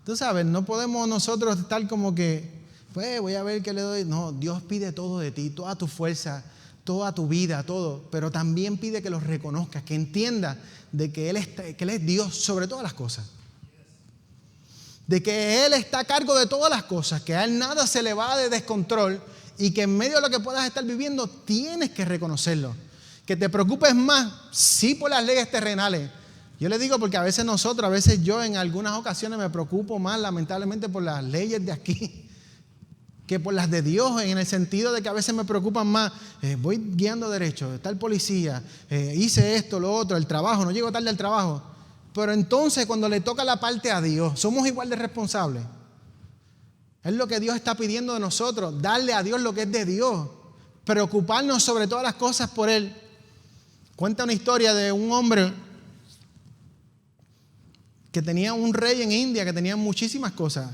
Tú sabes, no podemos nosotros estar como que, pues voy a ver qué le doy. No, Dios pide todo de ti, toda tu fuerza, toda tu vida, todo. Pero también pide que los reconozcas, que entiendas de que Él es Dios sobre todas las cosas. De que Él está a cargo de todas las cosas, que a Él nada se le va de descontrol y que en medio de lo que puedas estar viviendo tienes que reconocerlo. Que te preocupes más, sí, por las leyes terrenales. Yo le digo porque a veces yo en algunas ocasiones me preocupo más lamentablemente por las leyes de aquí que por las de Dios, en el sentido de que a veces me preocupan más, voy guiando derecho, está el policía, hice esto, lo otro, el trabajo, no llego tarde al trabajo. Pero entonces cuando le toca la parte a Dios, somos igual de responsables. Es lo que Dios está pidiendo de nosotros, darle a Dios lo que es de Dios, preocuparnos sobre todas las cosas por Él. Cuenta una historia de un hombre que tenía un rey en India que tenía muchísimas cosas,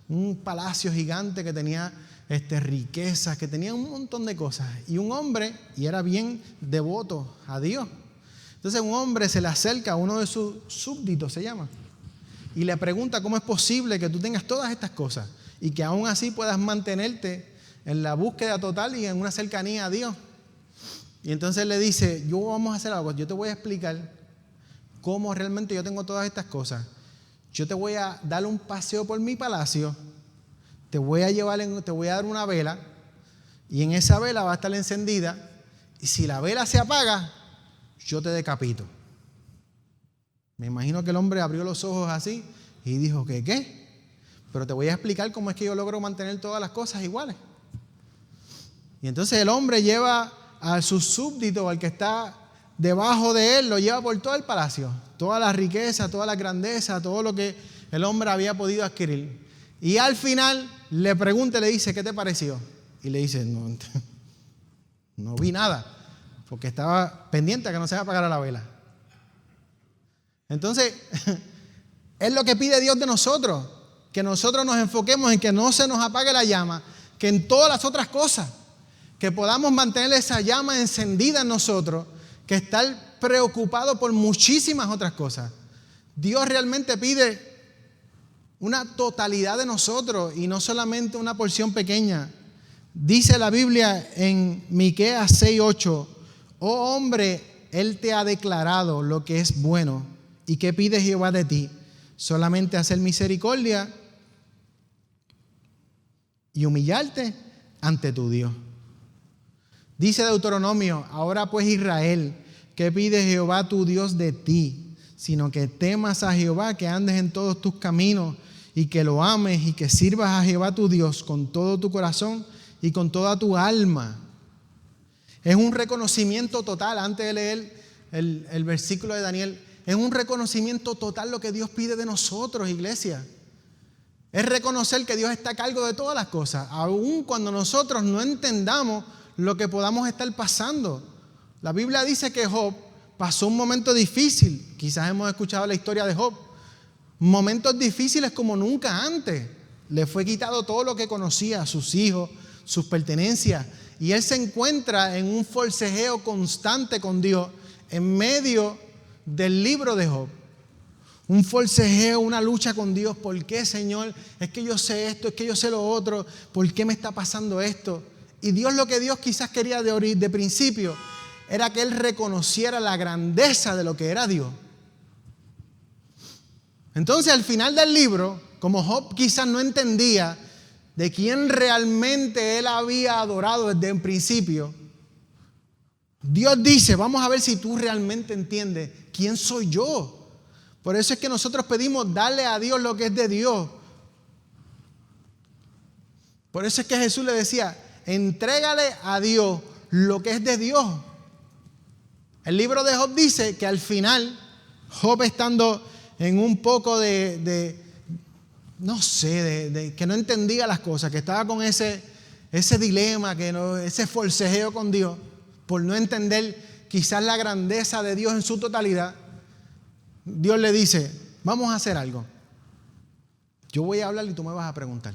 un palacio gigante que tenía riquezas, que tenía un montón de cosas, y un hombre, y era bien devoto a Dios. Entonces un hombre se le acerca a uno de sus súbditos, se llama, y le pregunta cómo es posible que tú tengas todas estas cosas y que aún así puedas mantenerte en la búsqueda total y en una cercanía a Dios. Y entonces le dice, vamos a hacer algo, yo te voy a explicar cómo realmente yo tengo todas estas cosas. Yo te voy a dar un paseo por mi palacio, te voy a dar una vela, y en esa vela va a estar encendida, y si la vela se apaga, yo te decapito. Me imagino que el hombre abrió los ojos así y dijo, ¿qué? Pero te voy a explicar cómo es que yo logro mantener todas las cosas iguales. Y entonces el hombre lleva a su súbdito, al que está debajo de él, lo lleva por todo el palacio, toda la riqueza, toda la grandeza, todo lo que el hombre había podido adquirir. Y al final le pregunta y le dice, ¿qué te pareció? Y le dice, no vi nada, porque estaba pendiente a que no se apagara la vela. Entonces, es lo que pide Dios de nosotros, que nosotros nos enfoquemos en que no se nos apague la llama, que en todas las otras cosas, que podamos mantener esa llama encendida en nosotros, que estar preocupado por muchísimas otras cosas. Dios realmente pide una totalidad de nosotros y no solamente una porción pequeña. Dice la Biblia en Miqueas 6:8, oh hombre, Él te ha declarado lo que es bueno. ¿Y qué pide Jehová de ti? Solamente hacer misericordia y humillarte ante tu Dios. Dice Deuteronomio, ahora pues Israel, ¿qué pide Jehová tu Dios de ti? Sino que temas a Jehová, que andes en todos tus caminos y que lo ames y que sirvas a Jehová tu Dios con todo tu corazón y con toda tu alma. Es un reconocimiento total, antes de leer el versículo de Daniel, es un reconocimiento total lo que Dios pide de nosotros, iglesia. Es reconocer que Dios está a cargo de todas las cosas, aun cuando nosotros no entendamos lo que podamos estar pasando. La Biblia dice que Job pasó un momento difícil. Quizás hemos escuchado la historia de Job. Momentos difíciles como nunca antes. Le fue quitado todo lo que conocía, sus hijos, sus pertenencias. Y él se encuentra en un forcejeo constante con Dios en medio del libro de Job. Un forcejeo, una lucha con Dios. ¿Por qué, Señor? Es que yo sé esto, es que yo sé lo otro. ¿Por qué me está pasando esto? Y Dios, lo que Dios quizás quería de principio era que él reconociera la grandeza de lo que era Dios. Entonces, al final del libro, como Job quizás no entendía de quién realmente él había adorado desde el principio, Dios dice, vamos a ver si tú realmente entiendes quién soy yo. Por eso es que nosotros pedimos darle a Dios lo que es de Dios. Por eso es que Jesús le decía, entrégale a Dios lo que es de Dios. El libro de Job dice que al final, Job estando en un poco de que no entendía las cosas, que estaba con ese dilema, ese forcejeo con Dios, por no entender quizás la grandeza de Dios en su totalidad, Dios le dice, vamos a hacer algo. Yo voy a hablar y tú me vas a preguntar.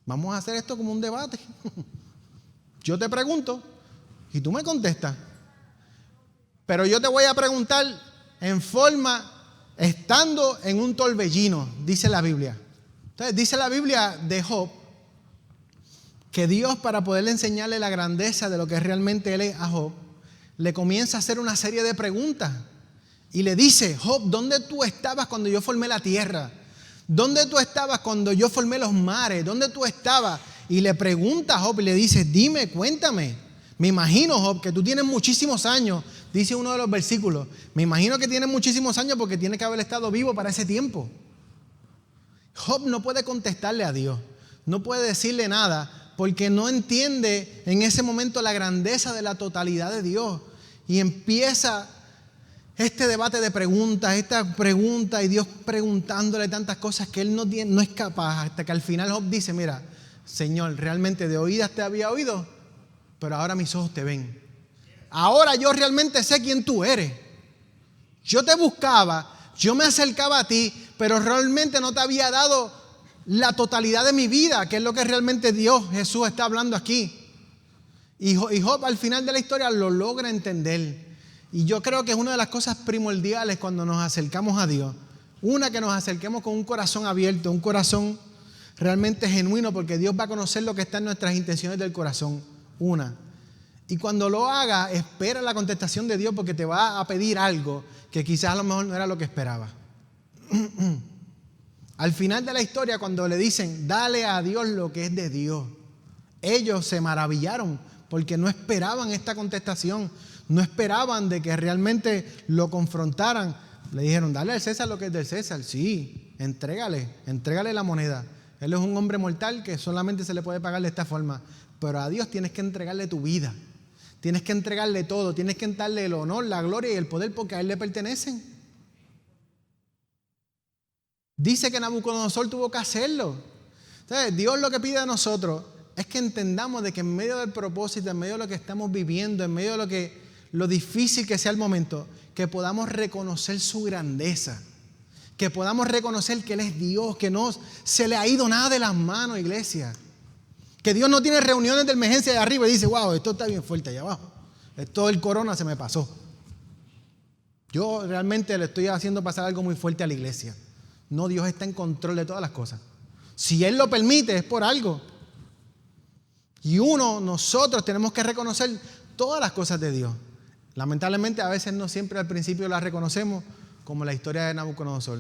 Vamos a hacer esto como un debate. Yo te pregunto y tú me contestas. Pero yo te voy a preguntar en forma, estando en un torbellino, dice la Biblia. Entonces dice la Biblia de Job que Dios, para poderle enseñarle la grandeza de lo que realmente él es a Job, le comienza a hacer una serie de preguntas. Y le dice, Job, ¿dónde tú estabas cuando yo formé la tierra? ¿Dónde tú estabas cuando yo formé los mares? ¿Dónde tú estabas? Y le pregunta a Job y le dice, dime, cuéntame. Me imagino, Job, que tú tienes muchísimos años, dice uno de los versículos. Me imagino que tienes muchísimos años porque tienes que haber estado vivo para ese tiempo. Job no puede contestarle a Dios, no puede decirle nada porque no entiende en ese momento la grandeza de la totalidad de Dios. Y empieza este debate de preguntas, esta pregunta y Dios preguntándole tantas cosas que él no es capaz, hasta que al final Job dice, mira, Señor, realmente de oídas te había oído, pero ahora mis ojos te ven. Ahora yo realmente sé quién tú eres. Yo te buscaba, yo me acercaba a ti, pero realmente no te había dado la totalidad de mi vida, que es lo que realmente Dios, Jesús, está hablando aquí. Y Job al final de la historia lo logra entender. Y yo creo que es una de las cosas primordiales cuando nos acercamos a Dios. Una, que nos acerquemos con un corazón abierto, un corazón realmente genuino, porque Dios va a conocer lo que está en nuestras intenciones del corazón. Una. Y cuando lo haga, espera la contestación de Dios, porque te va a pedir algo que quizás a lo mejor no era lo que esperaba. Al final de la historia, cuando le dicen, dale a Dios lo que es de Dios, ellos se maravillaron porque no esperaban esta contestación, no esperaban de que realmente lo confrontaran. Le dijeron, dale al César lo que es del César. Sí, entrégale la moneda. Él es un hombre mortal que solamente se le puede pagar de esta forma. Pero a Dios tienes que entregarle tu vida. Tienes que entregarle todo. Tienes que darle el honor, la gloria y el poder, porque a Él le pertenecen. Dice que Nabucodonosor tuvo que hacerlo. Entonces, Dios lo que pide a nosotros es que entendamos de que en medio del propósito, en medio de lo que estamos viviendo, en medio de lo difícil que sea el momento, que podamos reconocer su grandeza, que podamos reconocer que Él es Dios, que no se le ha ido nada de las manos, iglesia. Que Dios no tiene reuniones de emergencia de arriba y dice, wow, esto está bien fuerte allá abajo. Esto del corona se me pasó. Yo realmente le estoy haciendo pasar algo muy fuerte a la iglesia. No, Dios está en control de todas las cosas. Si Él lo permite, es por algo. Y nosotros tenemos que reconocer todas las cosas de Dios. Lamentablemente, a veces no siempre al principio las reconocemos, como la historia de Nabucodonosor.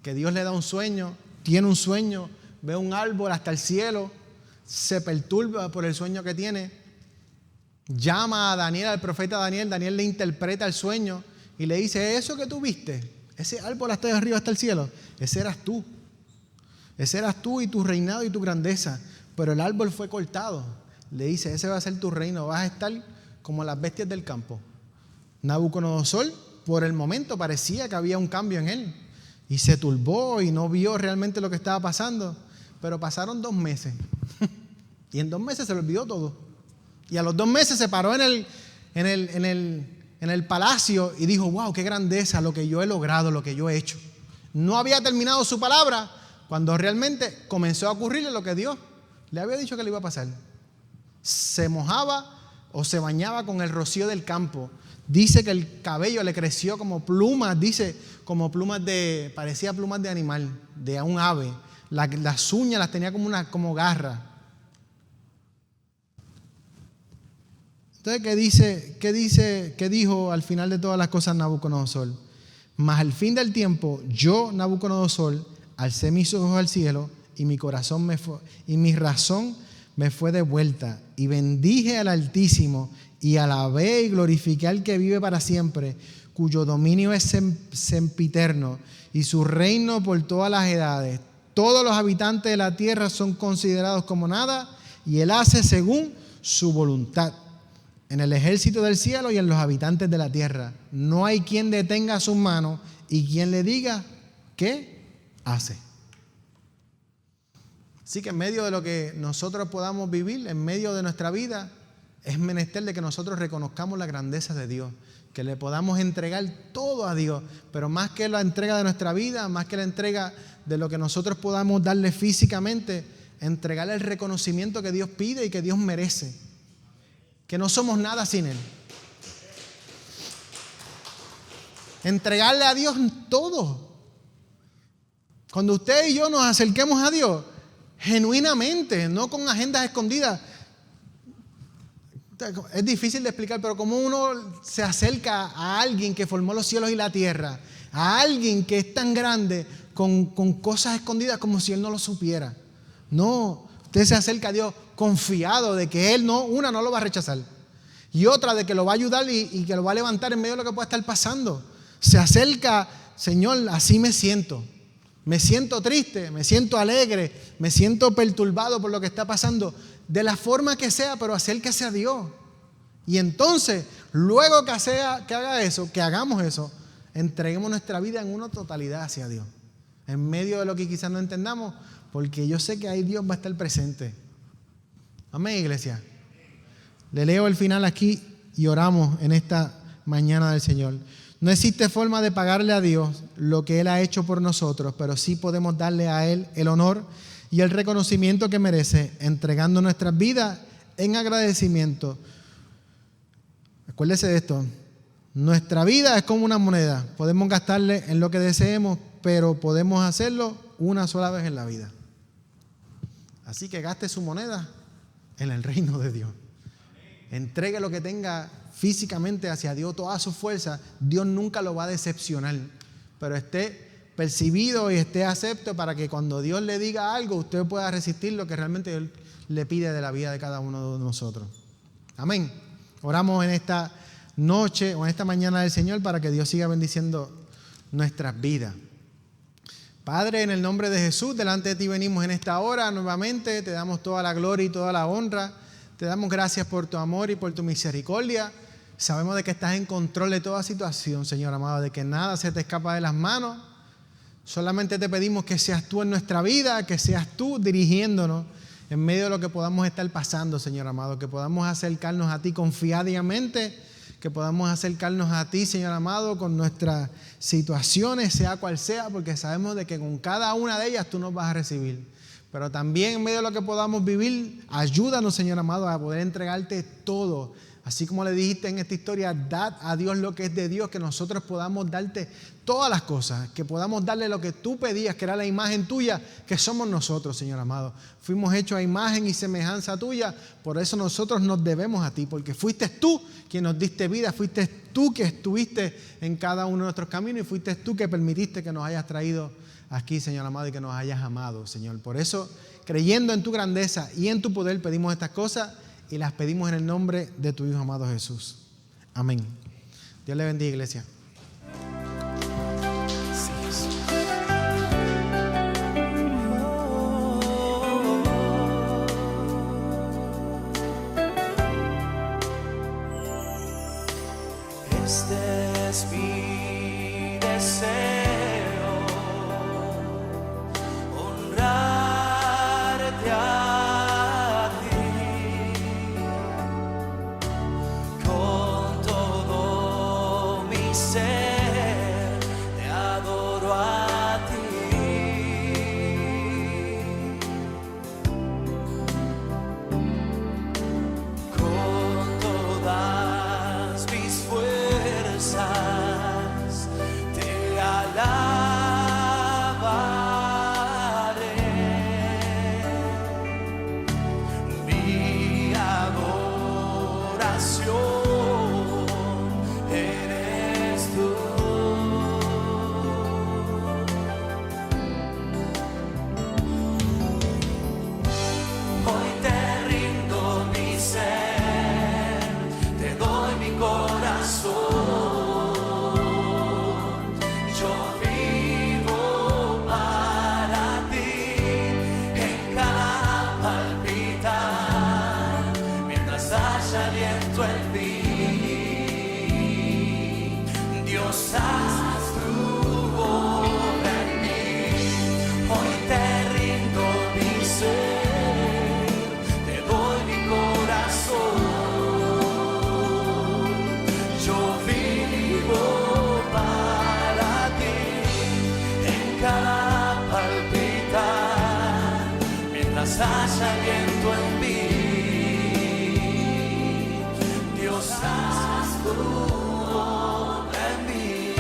Que Dios le da un sueño, tiene un sueño, ve un árbol hasta el cielo, se perturba por el sueño que tiene, llama a Daniel, al profeta Daniel, Daniel le interpreta el sueño y le dice, eso que tú viste, ese árbol hasta de arriba hasta el cielo, ese eras tú y tu reinado y tu grandeza, pero el árbol fue cortado. Le dice, ese va a ser tu reino, vas a estar como las bestias del campo. Nabucodonosor, por el momento parecía que había un cambio en él y se turbó y no vio realmente lo que estaba pasando, pero pasaron 2 meses y en 2 meses se le olvidó todo. Y a los 2 meses se paró en el palacio y dijo, wow, qué grandeza lo que yo he logrado, lo que yo he hecho. No había terminado su palabra cuando realmente comenzó a ocurrirle lo que Dios le había dicho que le iba a pasar. Se mojaba o se bañaba con el rocío del campo. Dice que el cabello le creció como plumas, parecía plumas de animal, de un ave. Las uñas las tenía como garras. Entonces, ¿qué dijo al final de todas las cosas Nabucodonosor? Mas al fin del tiempo, yo, Nabucodonosor, alcé mis ojos al cielo y mi razón me fue devuelta, y bendije al Altísimo y alabé y glorifiqué al que vive para siempre, cuyo dominio es sempiterno y su reino por todas las edades. Todos los habitantes de la tierra son considerados como nada, y Él hace según su voluntad en el ejército del cielo y en los habitantes de la tierra. No hay quien detenga sus manos y quien le diga qué hace. Así que en medio de lo que nosotros podamos vivir, en medio de nuestra vida, es menester de que nosotros reconozcamos la grandeza de Dios, que le podamos entregar todo a Dios, pero más que la entrega de nuestra vida, más que la entrega de lo que nosotros podamos darle físicamente, entregarle el reconocimiento que Dios pide y que Dios merece, que no somos nada sin Él. Entregarle a Dios todo. Cuando usted y yo nos acerquemos a Dios, genuinamente, no con agendas escondidas. Es difícil de explicar, pero como uno se acerca a alguien que formó los cielos y la tierra, a alguien que es tan grande, con cosas escondidas como si Él no lo supiera. No, usted se acerca a Dios confiado de que Él no lo va a rechazar, y otra de que lo va a ayudar y que lo va a levantar en medio de lo que pueda estar pasando. Se acerca, Señor, así me siento. Me siento triste, me siento alegre, me siento perturbado por lo que está pasando, de la forma que sea, pero acérquese a Dios. Y entonces, luego que haga eso, que hagamos eso, entreguemos nuestra vida en una totalidad hacia Dios, en medio de lo que quizás no entendamos, porque yo sé que ahí Dios va a estar presente. Amén, iglesia. Le leo el final aquí y oramos en esta mañana del Señor. No existe forma de pagarle a Dios lo que Él ha hecho por nosotros, pero sí podemos darle a Él el honor y el reconocimiento que merece, entregando nuestras vidas en agradecimiento. Acuérdese de esto, nuestra vida es como una moneda, podemos gastarle en lo que deseemos, pero podemos hacerlo una sola vez en la vida. Así que gaste su moneda en el reino de Dios. Entregue lo que tenga físicamente hacia Dios, toda su fuerza. Dios nunca lo va a decepcionar, pero esté percibido y esté acepto para que cuando Dios le diga algo, usted pueda resistir lo que realmente Él le pide de la vida de cada uno de nosotros. Amén. Oramos en esta noche o en esta mañana del Señor para que Dios siga bendiciendo nuestras vidas. Padre, en el nombre de Jesús, delante de ti venimos en esta hora nuevamente, te damos toda la gloria y toda la honra, te damos gracias por tu amor y por tu misericordia. Sabemos de que estás en control de toda situación, Señor amado, de que nada se te escapa de las manos. Solamente te pedimos que seas tú en nuestra vida, que seas tú dirigiéndonos en medio de lo que podamos estar pasando, Señor amado, que podamos acercarnos a ti confiadamente, que podamos acercarnos a ti, Señor amado, con nuestras situaciones, sea cual sea, porque sabemos de que con cada una de ellas tú nos vas a recibir. Pero también en medio de lo que podamos vivir, ayúdanos, Señor amado, a poder entregarte todo. Así como le dijiste en esta historia, dad a Dios lo que es de Dios, que nosotros podamos darte todas las cosas, que podamos darle lo que tú pedías, que era la imagen tuya, que somos nosotros, Señor amado. Fuimos hechos a imagen y semejanza tuya, por eso nosotros nos debemos a ti, porque fuiste tú quien nos diste vida, fuiste tú que estuviste en cada uno de nuestros caminos y fuiste tú que permitiste que nos hayas traído aquí, Señor amado, y que nos hayas amado, Señor. Por eso, creyendo en tu grandeza y en tu poder, pedimos estas cosas y las pedimos en el nombre de tu Hijo amado Jesús. Amén. Dios le bendiga, iglesia. Este es mi deseo, honrarte a ti con todo mi ser, te adoro a ti con todas mis fuerzas. Te alabaré, mi adoración eres tú. Hoy te rindo mi ser, te doy mi corazón. Yo vivo para ti en cada palpitar, mientras haya aliento en mí. Dios, haz tu obra en mí. Hoy te rindo mi ser, te doy mi corazón. Yo vivo para ti en cada palpitar, mientras haya aliento en mí. Dios, haz tu obra en mí.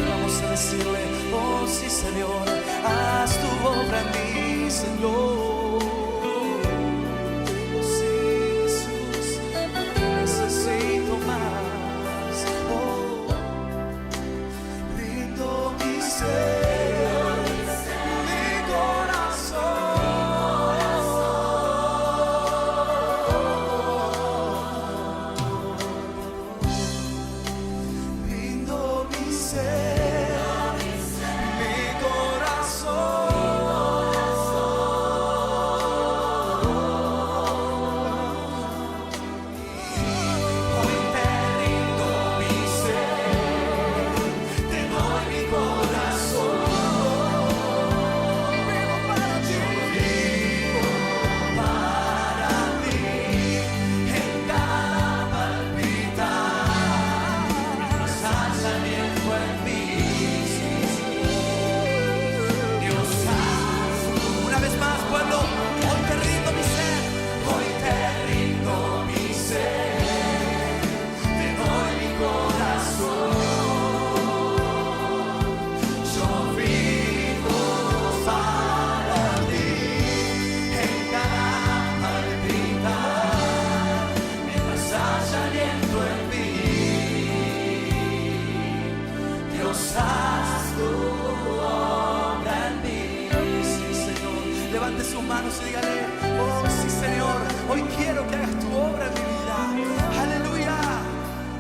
manos y dígale: oh sí, Señor, hoy quiero que hagas tu obra en mi vida. Aleluya.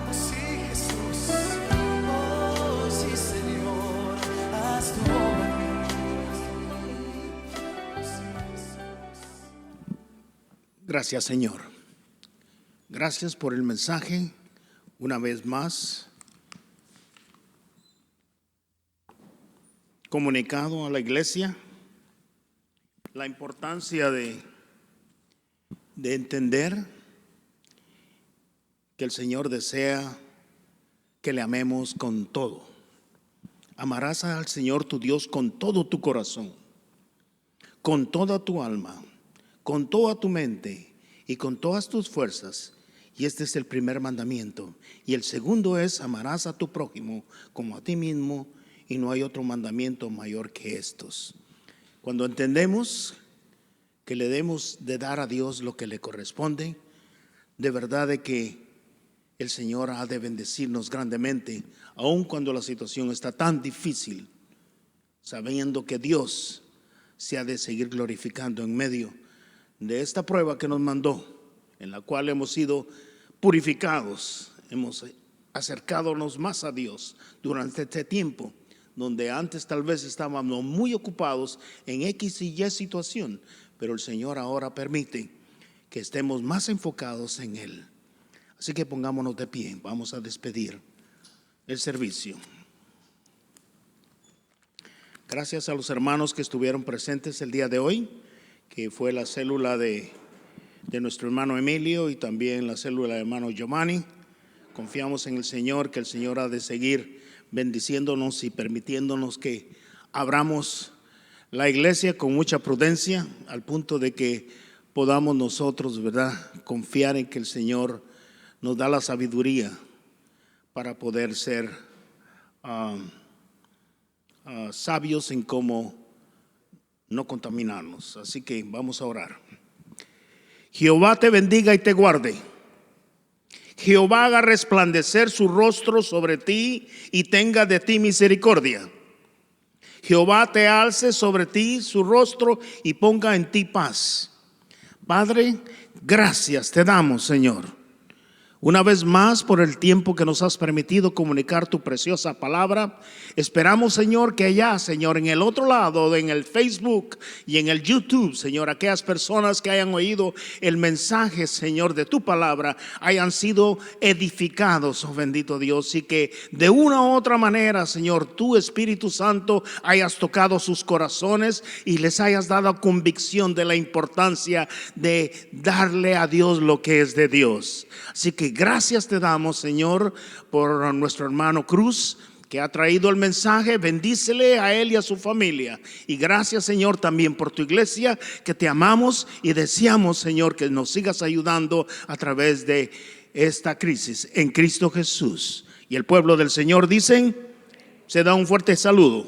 Oh sí, Jesús. Oh sí, Señor, haz tu obra en mí. Oh, sí, Jesús. Gracias, Señor. Gracias por el mensaje una vez más comunicado a la iglesia. La importancia de entender que el Señor desea que le amemos con todo. Amarás al Señor tu Dios con todo tu corazón, con toda tu alma, con toda tu mente y con todas tus fuerzas. Y este es el primer mandamiento. Y el segundo es: amarás a tu prójimo como a ti mismo, y no hay otro mandamiento mayor que estos. Cuando entendemos que le debemos de dar a Dios lo que le corresponde, de verdad de que el Señor ha de bendecirnos grandemente, aun cuando la situación está tan difícil, sabiendo que Dios se ha de seguir glorificando en medio de esta prueba que nos mandó, en la cual hemos sido purificados, hemos acercándonos más a Dios durante este tiempo, donde antes tal vez estábamos muy ocupados en X y Y situación, pero el Señor ahora permite que estemos más enfocados en Él. Así que pongámonos de pie, vamos a despedir el servicio. Gracias a los hermanos que estuvieron presentes el día de hoy, que fue la célula de nuestro hermano Emilio y también la célula del hermano Giovanni. Confiamos en el Señor, que el Señor ha de seguir bendiciéndonos y permitiéndonos que abramos la iglesia con mucha prudencia, al punto de que podamos nosotros, ¿verdad?, confiar en que el Señor nos da la sabiduría para poder ser sabios en cómo no contaminarnos. Así que vamos a orar. Jehová te bendiga y te guarde. Jehová haga resplandecer su rostro sobre ti y tenga de ti misericordia. Jehová te alce sobre ti su rostro y ponga en ti paz. Padre, gracias te damos, Señor, una vez más por el tiempo que nos has permitido comunicar tu preciosa palabra. Esperamos, Señor, que allá, Señor, en el otro lado, en el Facebook y en el YouTube, Señor, aquellas personas que hayan oído el mensaje, Señor, de tu palabra, hayan sido edificados, oh bendito Dios, y que de una u otra manera, Señor, tu Espíritu Santo hayas tocado sus corazones y les hayas dado convicción de la importancia de darle a Dios lo que es de Dios. Así que gracias te damos, Señor, por nuestro hermano Cruz, que ha traído el mensaje. Bendícele a él y a su familia. Y gracias, Señor, también por tu iglesia, que te amamos y deseamos, Señor, que nos sigas ayudando a través de esta crisis en Cristo Jesús. Y el pueblo del Señor dicen, se da un fuerte saludo.